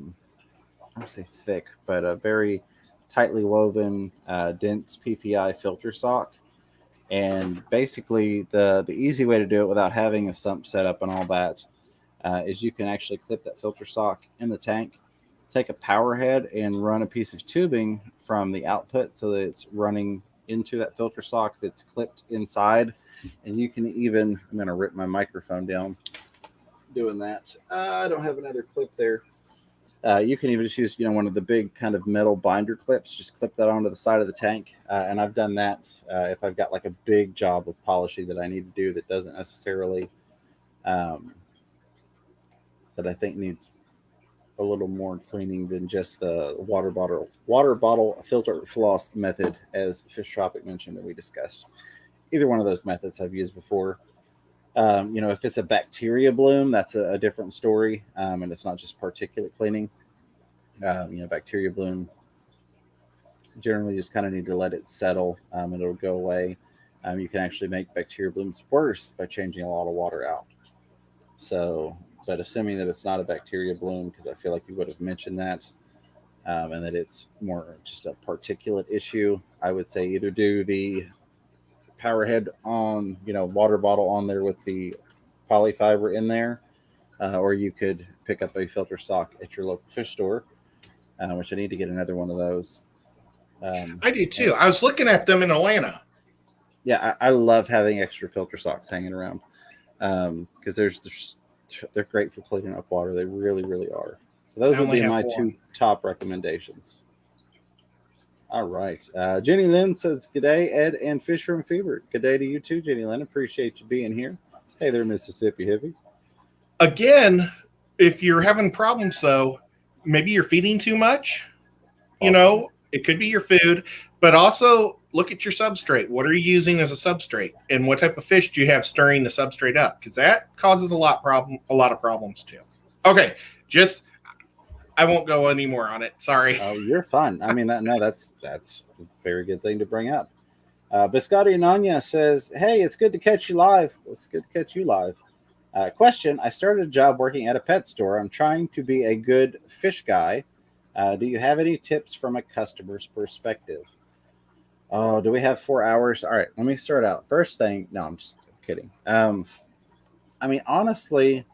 S1: don't say thick, but a very tightly woven, dense PPI filter sock. And basically, the easy way to do it without having a sump set up and all that is you can actually clip that filter sock in the tank, take a power head and run a piece of tubing from the output so that it's running into that filter sock that's clipped inside. And you can even, I'm going to rip my microphone down doing that. I don't have another clip there. You can even just use, one of the big kind of metal binder clips, just clip that onto the side of the tank. And I've done that if I've got like a big job of polishing that I need to do that doesn't necessarily, that I think needs a little more cleaning than just the water bottle filter floss method, as Fish Tropic mentioned that we discussed. Either one of those methods I've used before. If it's a bacteria bloom, that's a different story, and it's not just particulate cleaning. Bacteria bloom, generally just kind of need to let it settle, and it'll go away. You can actually make bacteria blooms worse by changing a lot of water out. So, but assuming that it's not a bacteria bloom, because I feel like you would have mentioned that, and that it's more just a particulate issue, I would say either do the power head on, water bottle on there with the polyfiber in there, or you could pick up a filter sock at your local fish store, which I need to get another one of those.
S2: I do too. I was looking at them in Atlanta.
S1: Yeah, I love having extra filter socks hanging around because they're great for cleaning up water. They really, really are. So those would be my two top recommendations. All right. Jenny Lynn says, "Good day, Ed and Fish Room Fever." Good day to you too, Jenny Lynn. Appreciate you being here. Hey there, Mississippi Hippie.
S2: Again, if you're having problems, though, maybe you're feeding too much. Awesome. You know, it could be your food, but also look at your substrate. What are you using as a substrate, and what type of fish do you have stirring the substrate up? Because that causes a lot of problems too. Okay, I won't go any more on it. Sorry.
S1: Oh, you're fine. I mean, that's a very good thing to bring up. Biscotti Ananya says, "Hey, it's good to catch you live." Well, it's good to catch you live. Question: I started a job working at a pet store. I'm trying to be a good fish guy. Do you have any tips from a customer's perspective? Oh, do we have 4 hours? All right, let me start out. First thing, no, I'm just kidding. I mean, honestly,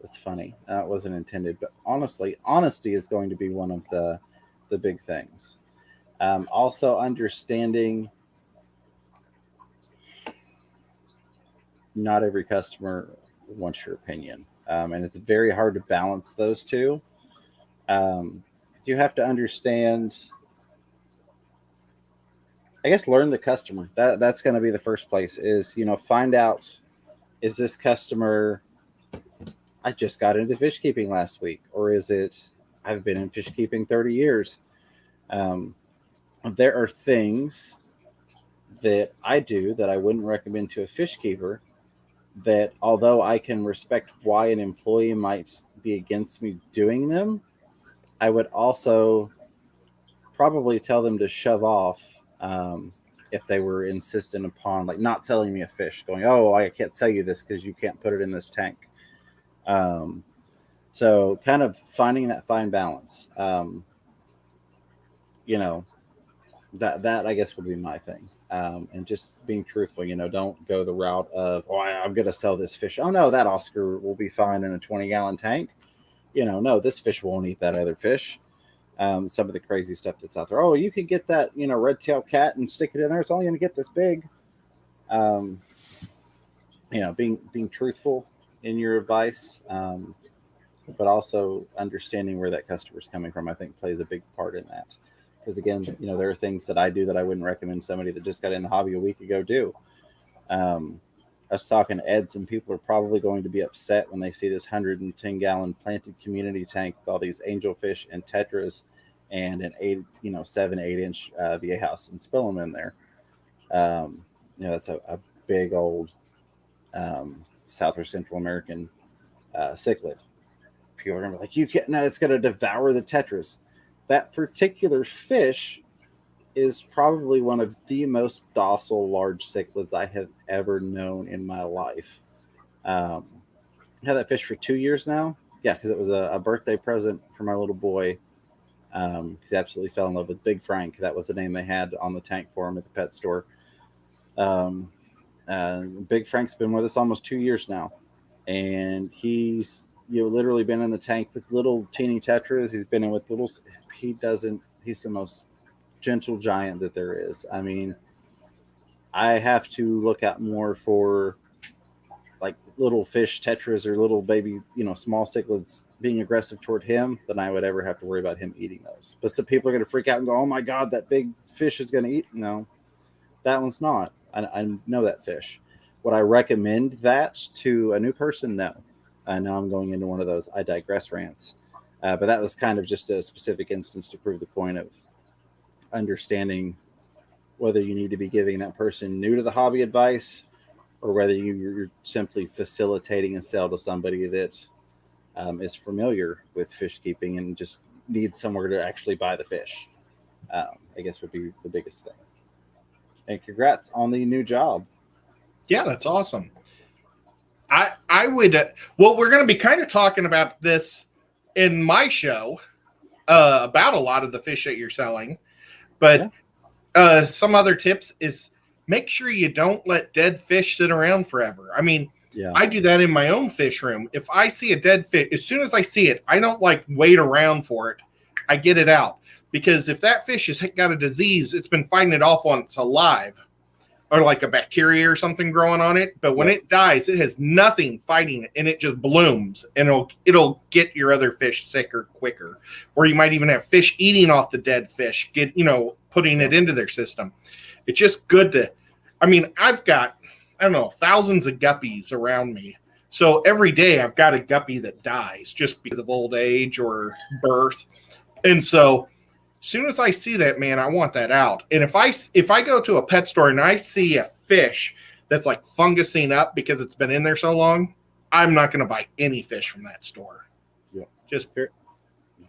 S1: it's funny. It wasn't intended, but honestly, honesty is going to be one of the big things. Also, understanding not every customer wants your opinion, and it's very hard to balance those two. You have to understand, I guess, learn the customer. That's going to be the first place is, find out, is this customer, I just got into fish keeping last week, or is it, I've been in fish keeping 30 years. There are things that I do that I wouldn't recommend to a fish keeper that, although I can respect why an employee might be against me doing them, I would also probably tell them to shove off if they were insistent upon, like, not selling me a fish, going, "Oh, I can't sell you this because you can't put it in this tank." So kind of finding that fine balance, that I guess would be my thing. And just being truthful, don't go the route of, "Oh, I'm going to sell this fish. Oh no, that Oscar will be fine in a 20-gallon tank." No, this fish won't eat that other fish. Some of the crazy stuff that's out there. "Oh, you could get that, red-tailed cat and stick it in there. It's only going to get this big." Being truthful in your advice, but also understanding where that customer's coming from, I think plays a big part in that. Because again, there are things that I do that I wouldn't recommend somebody that just got in the hobby a week ago do. I was talking to Ed, some people are probably going to be upset when they see this 110-gallon planted community tank with all these angelfish and tetras and an 7-8-inch VA house and spill them in there. That's a big old South or Central American cichlid. People are going to be like, "You can't, no, it's going to devour the tetras." That particular fish is probably one of the most docile large cichlids I have ever known in my life. I had that fish for 2 years now. Yeah, because it was a birthday present for my little boy. He absolutely fell in love with Big Frank. That was the name they had on the tank for him at the pet store. Big Frank's been with us almost 2 years now. And he's literally been in the tank with little teeny tetras. He's been in with little, he's the most gentle giant that there is. I mean, I have to look out more for like little fish tetras or little baby, small cichlids being aggressive toward him than I would ever have to worry about him eating those. But some people are going to freak out and go, "Oh my God, that big fish is going to eat." No, that one's not. I know that fish. Would I recommend that to a new person? No. Now I'm going into one of those I digress rants. But that was kind of just a specific instance to prove the point of understanding whether you need to be giving that person new to the hobby advice or whether you're simply facilitating a sale to somebody that is familiar with fish keeping and just needs somewhere to actually buy the fish. I guess would be the biggest thing. And congrats on the new job.
S2: Yeah, that's awesome. I would, well, we're going to be kind of talking about this in my show about a lot of the fish that you're selling, but some other tips is make sure you don't let dead fish sit around forever. I mean, I do that in my own fish room. If I see a dead fish, as soon as I see it, I don't wait around for it. I get it out. because if that fish has got a disease, it's been fighting it off while it's alive, or like a bacteria or something growing on it. But when it dies, it has nothing fighting it, and it just blooms, and it'll get your other fish sicker quicker. Or you might even have fish eating off the dead fish, putting it into their system. It's just good to, I mean, I've got, I don't know, thousands of guppies around me. So every day I've got a guppy that dies just because of old age or birth. And so as soon as I see that, man, I want that out. And if I go to a pet store and I see a fish that's like fungusing up because it's been in there so long, I'm not going to buy any fish from that store.
S1: Yeah.
S2: Just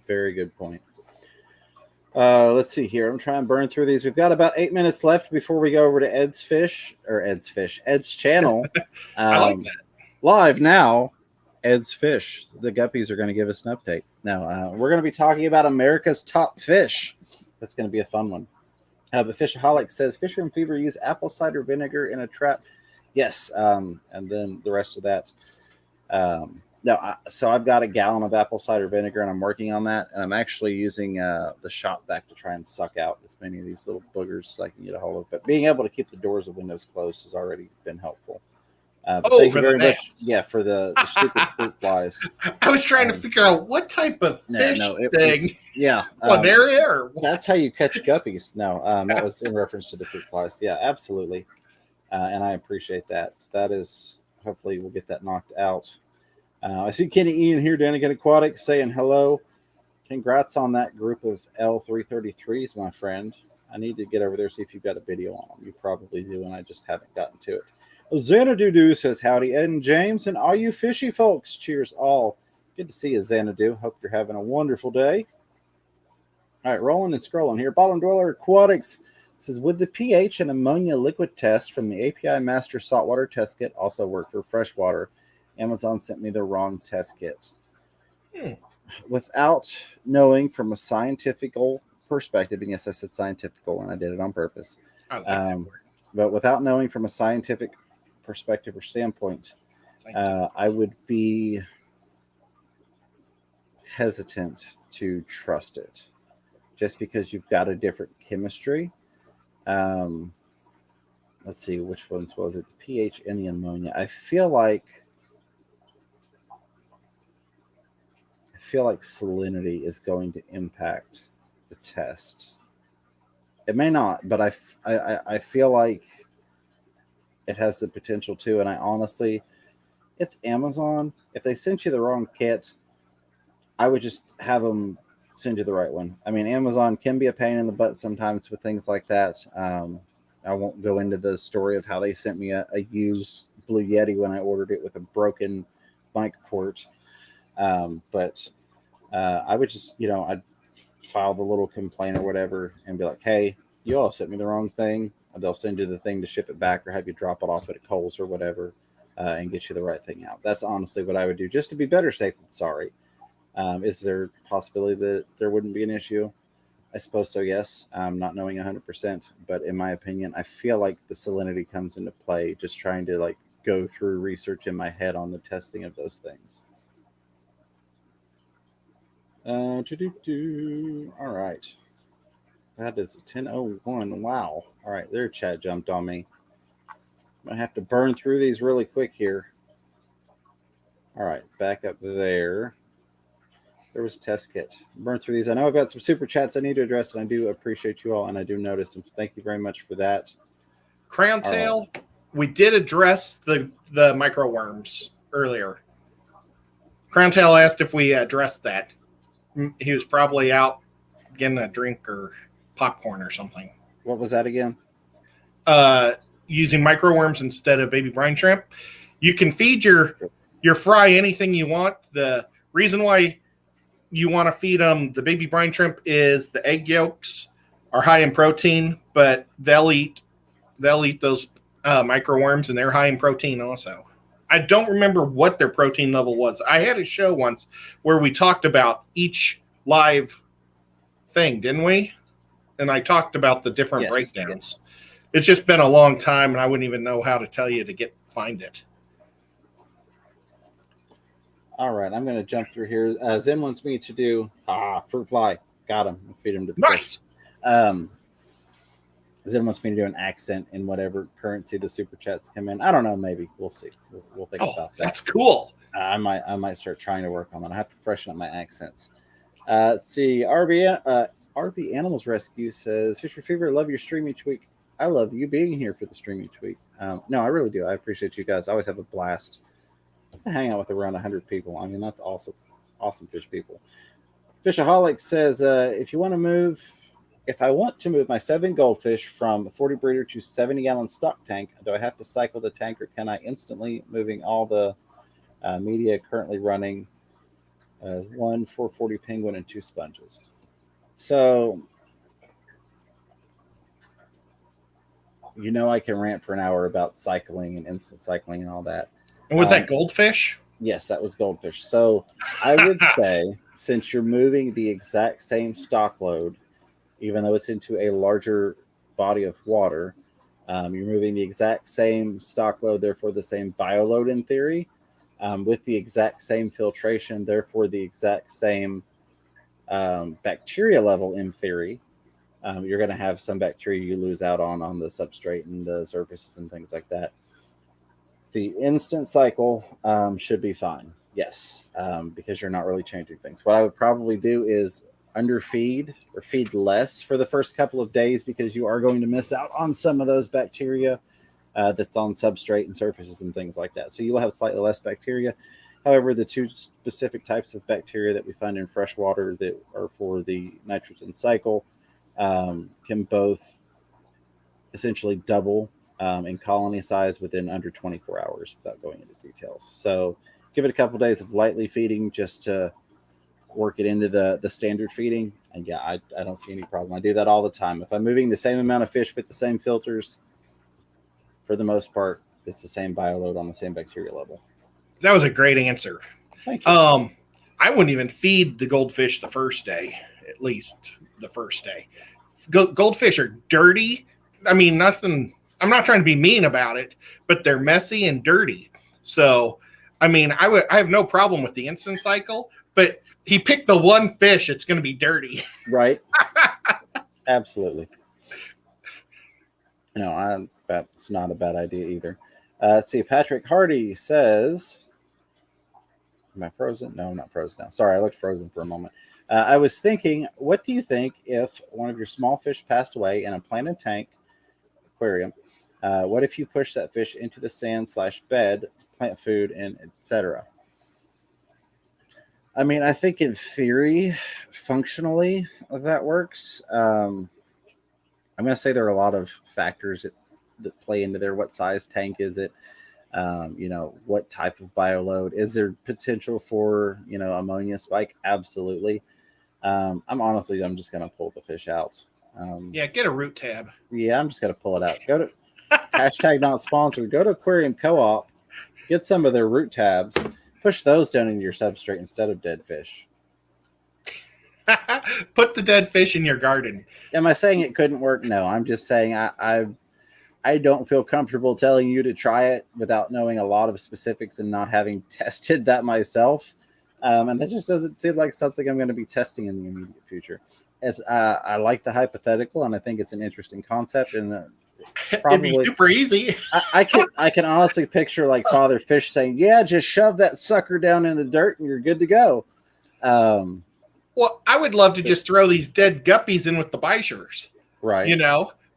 S1: very good point. Let's see here. I'm trying to burn through these. We've got about 8 minutes left before we go over to Ed's channel.
S2: I like that.
S1: Live now, Ed's Fish. The guppies are going to give us an update. Now, we're going to be talking about America's top fish. That's going to be a fun one. But Aquaholics says, Fisher and Fever use apple cider vinegar in a trap. Yes, and then the rest of that. So I've got a gallon of apple cider vinegar, and I'm working on that. And I'm actually using the shop vac to try and suck out as many of these little boogers as I can get a hold of. But being able to keep the doors and windows closed has already been helpful. Thank you very much. Yeah, for the stupid fruit flies.
S2: I was trying to figure out what type of fish thing. Planaria or what?
S1: That's how you catch guppies. No, that was in reference to the fruit flies. Yeah, absolutely. And I appreciate that. That is, hopefully we'll get that knocked out. I see Kenny Ian here, Danigan Aquatics, saying hello. Congrats on that group of L333s, my friend. I need to get over there, see if you've got a video on them. You probably do, and I just haven't gotten to it. Xanadu says, howdy, Ed and James, and all you fishy folks. Cheers all. Good to see you, Xanadu. Hope you're having a wonderful day. All right, rolling and scrolling here. Bottom Dweller Aquatics says, would the pH and ammonia liquid test from the API Master Saltwater Test Kit also work for freshwater? Amazon sent me the wrong test kit. Without knowing from a scientific perspective, and yes, I said scientific, and I did it on purpose.
S2: I like that word.
S1: But without knowing from a scientific perspective or standpoint, I would be hesitant to trust it just because you've got a different chemistry. Let's see, which ones was it? The pH and the ammonia. I feel like salinity is going to impact the test. It may not, but I feel like it has the potential to, and I honestly, it's Amazon. If they sent you the wrong kit, I would just have them send you the right one. I mean, Amazon can be a pain in the butt sometimes with things like that. I won't go into the story of how they sent me a used Blue Yeti when I ordered it with a broken mic port. But I would just, I'd file the little complaint or whatever and be like, hey, you all sent me the wrong thing. They'll send you the thing to ship it back or have you drop it off at Kohl's or whatever and get you the right thing out. That's honestly what I would do just to be better safe than sorry. Is there a possibility that there wouldn't be an issue? I suppose so, yes. Not knowing 100%, but in my opinion, I feel like the salinity comes into play, just trying to go through research in my head on the testing of those things. All right. That is a 10:01. Wow. All right, their chat jumped on me. I'm going to have to burn through these really quick here. All right, back up there. There was a test kit. Burn through these. I know I've got some super chats I need to address, and I do appreciate you all, and I do notice them. Thank you very much for that.
S2: Crown tail, we did address the microworms earlier. Crown tail asked if we addressed that. He was probably out getting a drink or popcorn or something.
S1: What was that again?
S2: Using microworms instead of baby brine shrimp. You can feed your fry anything you want. The reason why you want to feed them the baby brine shrimp is the egg yolks are high in protein, but they'll eat those microworms, and they're high in protein also. I don't remember what their protein level was. I had a show once where we talked about each live thing, didn't we? And I talked about the different breakdowns. Yes. It's just been a long time, and I wouldn't even know how to tell you to find it. All
S1: right, I'm going to jump through here. Zim wants me to do fruit fly. Got him. Feed him to the
S2: Nice.
S1: fish. Zen wants me to do an accent in whatever currency the super chats come in. I don't know. Maybe we'll see. We'll think about that.
S2: That's cool.
S1: I might start trying to work on that. I have to freshen up my accents. Let's see. RB Animals Rescue says, Fisher Fever, love your stream each week. I love you being here for the stream each week. No, I really do. I appreciate you guys. I always have a blast. I hang out with around 100 people. I mean, that's awesome. Awesome fish people. Fishaholics says, if I want to move my 7 goldfish from 40 breeder to 70-gallon stock tank, do I have to cycle the tank, or can I instantly, moving all the media currently running, 1 440 penguin and 2 sponges? So, I can rant for an hour about cycling and instant cycling and all that.
S2: And was that goldfish?
S1: Yes, that was goldfish. So I would say, since you're moving the exact same stock load, even though it's into a larger body of water, you're moving the exact same stock load, therefore the same bioload in theory, with the exact same filtration, therefore the exact same bacteria level in theory. You're going to have some bacteria you lose out on the substrate and the surfaces and things like that. The instant cycle should be fine, yes, because you're not really changing things. What I would probably do is underfeed or feed less for the first couple of days, because you are going to miss out on some of those bacteria that's on substrate and surfaces and things like that. So you'll have slightly less bacteria. However, the 2 specific types of bacteria that we find in fresh water that are for the nitrogen cycle can both essentially double in colony size within under 24 hours without going into details. So give it a couple of days of lightly feeding just to work it into the standard feeding. And yeah, I don't see any problem. I do that all the time. If I'm moving the same amount of fish with the same filters, for the most part, it's the same bioload on the same bacteria level.
S2: That was a great answer.
S1: Thank you.
S2: I wouldn't even feed the goldfish the first day, at least the first day. Goldfish are dirty. I mean, nothing. I'm not trying to be mean about it, but they're messy and dirty. So, I mean, I have no problem with the instant cycle, but he picked the one fish it's going to be dirty.
S1: Right. Absolutely. No, that's not a bad idea either. Let's see. Patrick Hardy says, am I frozen? No, I'm not frozen now. Sorry, I looked frozen for a moment. I was thinking, what do you think if one of your small fish passed away in a planted tank, aquarium? What if you push that fish into the sand/bed, plant food, and etc.? I mean, I think in theory, functionally, that works. I'm going to say there are a lot of factors that play into there. What size tank is it? What type of bioload? Is there potential for, ammonia spike? Absolutely. I'm just going to pull the fish out.
S2: Get a root tab.
S1: Yeah, I'm just going to pull it out. Go to hashtag not sponsored. Go to Aquarium Co-op, get some of their root tabs, push those down into your substrate instead of dead fish.
S2: Put the dead fish in your garden.
S1: Am I saying it couldn't work? No, I'm just saying I don't feel comfortable telling you to try it without knowing a lot of specifics and not having tested that myself. And that just doesn't seem like something I'm going to be testing in the immediate future. I like the hypothetical, and I think it's an interesting concept. And probably
S2: it'd be super easy.
S1: I can honestly picture like Father Fish saying, "Yeah, just shove that sucker down in the dirt, and you're good to go."
S2: Well, I would love to just throw these dead guppies in with the bishers,
S1: right?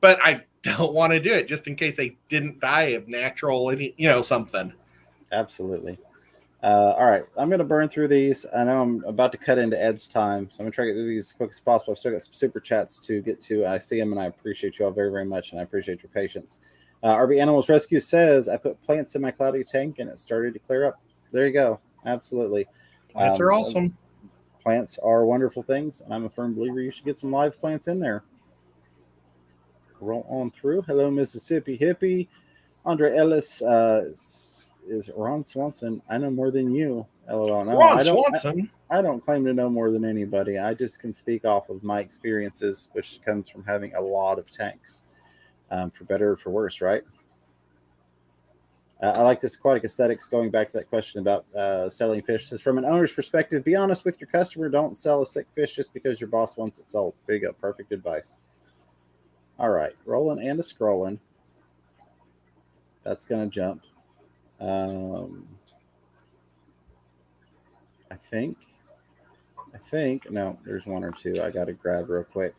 S2: But I don't want to do it just in case they didn't die of natural, something.
S1: Absolutely. All right, I'm going to burn through these. I know I'm about to cut into Ed's time, so I'm going to try to get through these as quick as possible. I've still got some super chats to get to. I see them, and I appreciate you all very, very much, and I appreciate your patience. RB Animals Rescue says, I put plants in my cloudy tank, and it started to clear up. There you go. Absolutely.
S2: Plants are awesome.
S1: Plants are wonderful things, and I'm a firm believer you should get some live plants in there. Roll on through. Hello, Mississippi Hippie. Andre Ellis is Ron Swanson. I know more than you. LOL. No,
S2: Ron Swanson?
S1: I don't claim to know more than anybody. I just can speak off of my experiences, which comes from having a lot of tanks, for better or for worse, right? I like this aquatic aesthetics. Going back to that question about selling fish, says from an owner's perspective, be honest with your customer. Don't sell a sick fish just because your boss wants it sold. There you go. Perfect advice. All right, rolling and a scrolling. That's gonna jump. I think. No, there's one or two I got to grab real quick.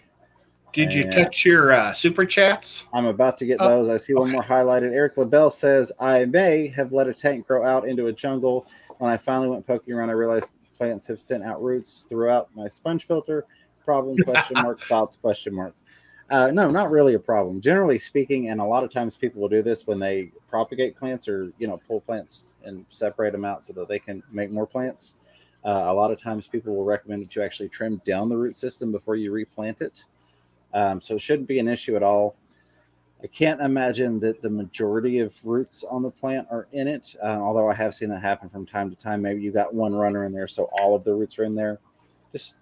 S2: Did you catch your super chats?
S1: I'm about to get those. I see one more highlighted. Eric LaBelle says, I may have let a tank grow out into a jungle. When I finally went poking around, I realized plants have sent out roots throughout my sponge filter. Problem, question mark, thoughts, question mark. No, not really a problem. Generally speaking, and a lot of times people will do this when they propagate plants or, pull plants and separate them out so that they can make more plants. A lot of times people will recommend that you actually trim down the root system before you replant it. So it shouldn't be an issue at all. I can't imagine that the majority of roots on the plant are in it, although I have seen that happen from time to time. Maybe you got one runner in there, so all of the roots are in there. Just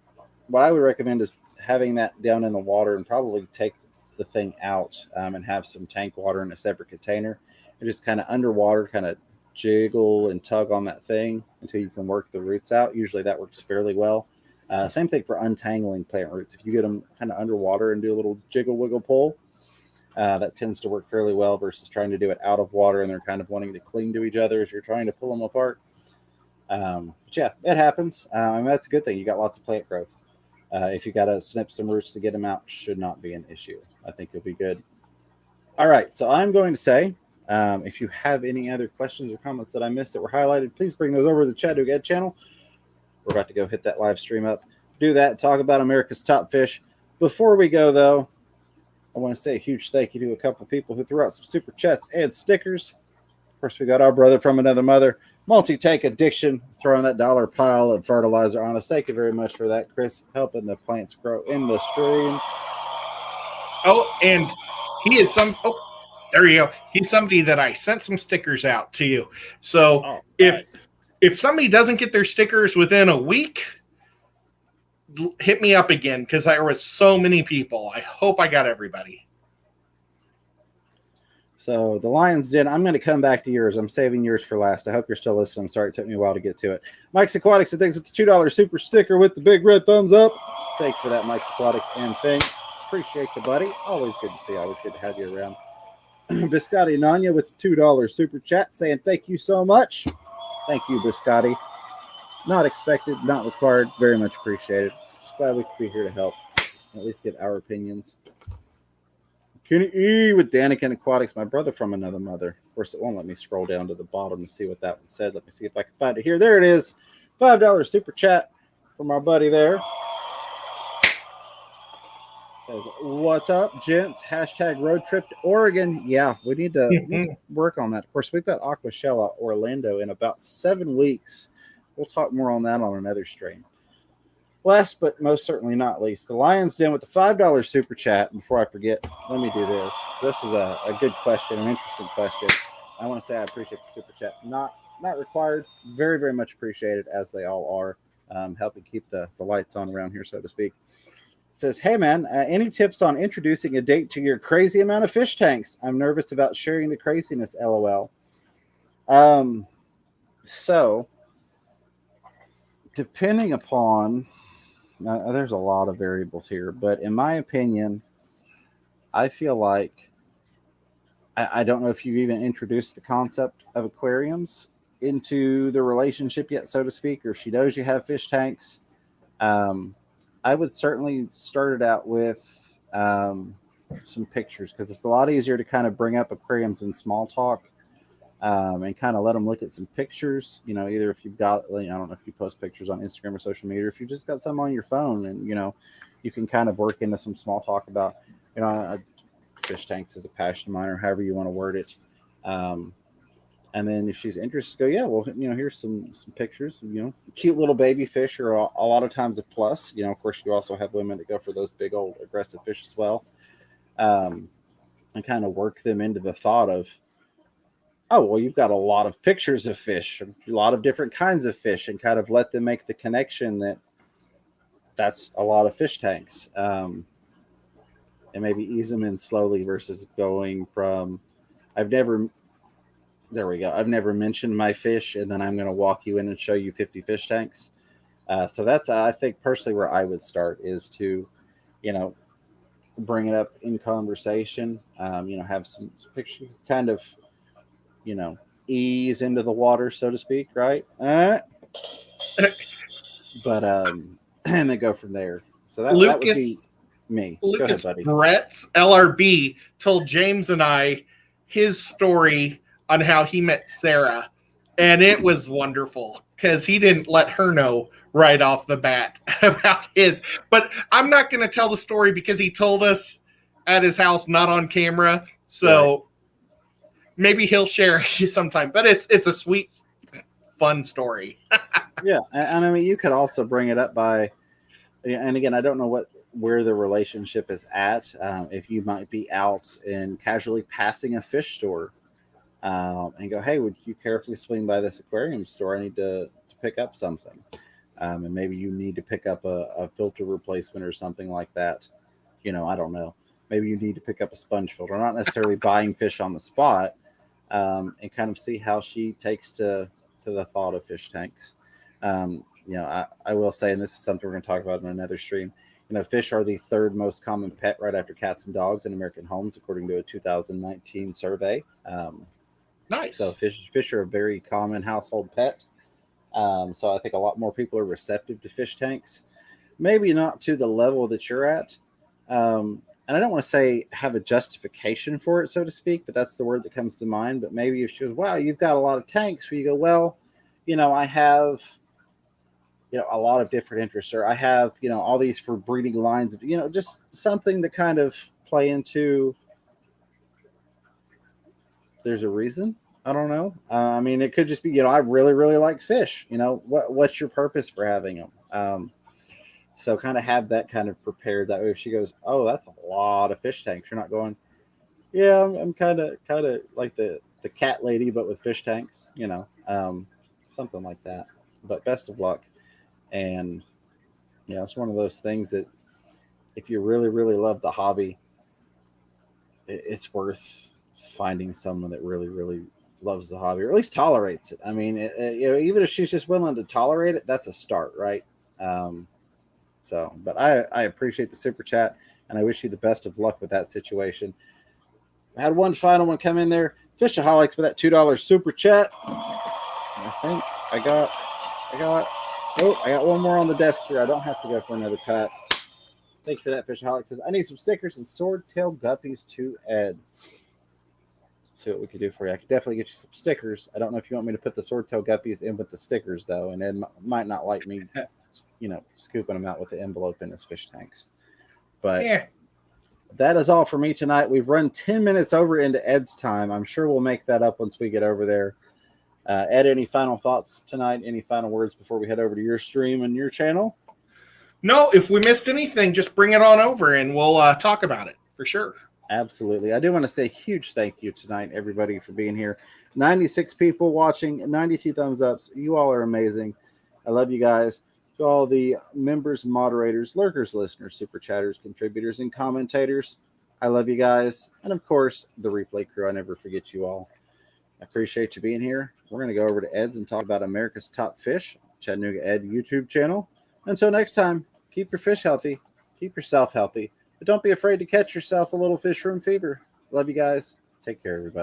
S1: what I would recommend is having that down in the water and probably take the thing out and have some tank water in a separate container. And just kind of underwater, kind of jiggle and tug on that thing until you can work the roots out. Usually that works fairly well. Same thing for untangling plant roots. If you get them kind of underwater and do a little jiggle wiggle pull, that tends to work fairly well versus trying to do it out of water and they're kind of wanting to cling to each other as you're trying to pull them apart. But yeah, it happens. That's a good thing. You got lots of plant growth. If you got to snip some roots to get them out, should not be an issue. I think you'll be good. All right, so I'm going to say, if you have any other questions or comments that I missed that were highlighted, please bring those over to the Chattanooga Ed channel. We're about to go hit that live stream up. Do that, talk about America's top fish. Before we go, though, I want to say a huge thank you to a couple of people who threw out some super chats and stickers. Of course, we got our brother from another mother, Multi-Tank Addiction, throwing that dollar pile of fertilizer on us. Thank you very much for that, Chris, helping the plants grow in the stream.
S2: Oh, and he is there you go. He's somebody that I sent some stickers out to you. So if somebody doesn't get their stickers within a week, hit me up again because there was so many people. I hope I got everybody.
S1: So the Lion's Den, I'm going to come back to yours. I'm saving yours for last. I hope you're still listening. I'm sorry it took me a while to get to it. Mike's Aquatics and thanks with the $2 super sticker with the big red thumbs up. Thank you for that, Mike's Aquatics, and thanks. Appreciate you, buddy. Always good to see you. Always good to have you around. Biscotti Nanya with the $2 super chat saying thank you so much. Thank you, Biscotti. Not expected, not required. Very much appreciated. Just glad we could be here to help. At least get our opinions. Kenny E with Daniken Aquatics, my brother from another mother. Of course, it won't let me scroll down to the bottom to see what that one said. Let me see if I can find it here. There it is. $5 super chat from our buddy there. Says, what's up, gents? Hashtag road trip to Oregon. Yeah, we need to work on that. Of course, we've got Aquashella Orlando in about 7 weeks. We'll talk more on that on another stream. Last but most certainly not least, the Lion's Den with the $5 super chat. Before I forget, let me do this. This is a good question, an interesting question. I want to say I appreciate the super chat. Not required. Very, very much appreciated, as they all are, helping keep the lights on around here, so to speak. It says, hey, man, any tips on introducing a date to your crazy amount of fish tanks? I'm nervous about sharing the craziness, LOL. So, depending upon... there's a lot of variables here, but in my opinion, I feel like I don't know if you've even introduced the concept of aquariums into the relationship yet, so to speak, or if she knows you have fish tanks. I would certainly start it out with some pictures because it's a lot easier to kind of bring up aquariums in small talk. And kind of let them look at some pictures, either if you've got, I don't know if you post pictures on Instagram or social media, or if you've just got some on your phone and, you can kind of work into some small talk about, fish tanks is a passion of mine or however you want to word it. And then if she's interested, go, yeah, well, here's some pictures, cute little baby fish are a lot of times a plus. Of course, you also have women that go for those big old aggressive fish as well. And kind of work them into the thought of, oh, well, you've got a lot of pictures of fish, a lot of different kinds of fish, and kind of let them make the connection that that's a lot of fish tanks. And maybe ease them in slowly versus going from, I've never There we go. I've never mentioned my fish, and then I'm going to walk you in and show you 50 fish tanks. So that's, I think, personally where I would start is to, you know, bring it up in conversation. Have some picture, kind of, you know, ease into the water, so to speak, right? But and then go from there. So that would be
S2: Lucas
S1: me. Go ahead,
S2: Lucas
S1: buddy.
S2: Brett's LRB told James and I his story on how he met Sarah, and it was wonderful because he didn't let her know right off the bat about his. But I'm not going to tell the story because he told us at his house, not on camera. So maybe he'll share it sometime. But it's a sweet, fun story.
S1: Yeah, and I mean, you could also bring it up by, and again, I don't know where the relationship is at. If you might be out and casually passing a fish store, and go, hey, would you carefully swing by this aquarium store? I need to pick up something, and maybe you need to pick up a filter replacement or something like that. I don't know. Maybe you need to pick up a sponge filter. Not necessarily buying fish on the spot, and kind of see how she takes to the thought of fish tanks. I will say, and this is something we're going to talk about in another stream. Fish are the third most common pet right after cats and dogs in American homes, according to a 2019 survey.
S2: Nice.
S1: So fish are a very common household pet. So I think a lot more people are receptive to fish tanks. Maybe not to the level that you're at. And I don't want to say have a justification for it, so to speak, but that's the word that comes to mind. But maybe if she goes, wow, you've got a lot of tanks, where you go, well, I have, a lot of different interests, or I have, all these for breeding lines of, just something to kind of play into. There's a reason. I don't know. I mean, it could just be, I really, really like fish. What's your purpose for having them? So kind of have that kind of prepared. That way, if she goes, oh, that's a lot of fish tanks, you're not going, yeah, I'm kind of like the cat lady, but with fish tanks, something like that. But best of luck. And, it's one of those things that if you really, really love the hobby, it's worth finding someone that really, really loves the hobby, or at least tolerates it. I mean, even if she's just willing to tolerate it, that's a start, right? But I appreciate the super chat, and I wish you the best of luck with that situation. I had one final one come in there. Fishaholics with that $2 super chat. I think I got one more on the desk here. I don't have to go for another pat. Thank you for that, Fishaholics. Says, I need some stickers and swordtail guppies to Ed. See what we could do for you. I could definitely get you some stickers. I don't know if you want me to put the swordtail guppies in with the stickers, though, and Ed might not like me scooping them out with the envelope in his fish tanks. But yeah, that is all for me tonight. We've run 10 minutes over into Ed's time. I'm sure we'll make that up once we get over there. Ed, any final thoughts tonight? Any final words before we head over to your stream and your channel?
S2: No, if we missed anything, just bring it on over and we'll talk about it for sure.
S1: Absolutely. I do want to say a huge thank you tonight, everybody, for being here. 96 people watching, 92 thumbs ups. You all are amazing. I love you guys. To all the members, moderators, lurkers, listeners, super chatters, contributors, and commentators, I love you guys. And of course, the replay crew. I never forget you all. I appreciate you being here. We're going to go over to Ed's and talk about America's Top Fish, Chattanooga Ed YouTube channel. Until next time, keep your fish healthy, keep yourself healthy, but don't be afraid to catch yourself a little fish room fever. Love you guys. Take care, everybody.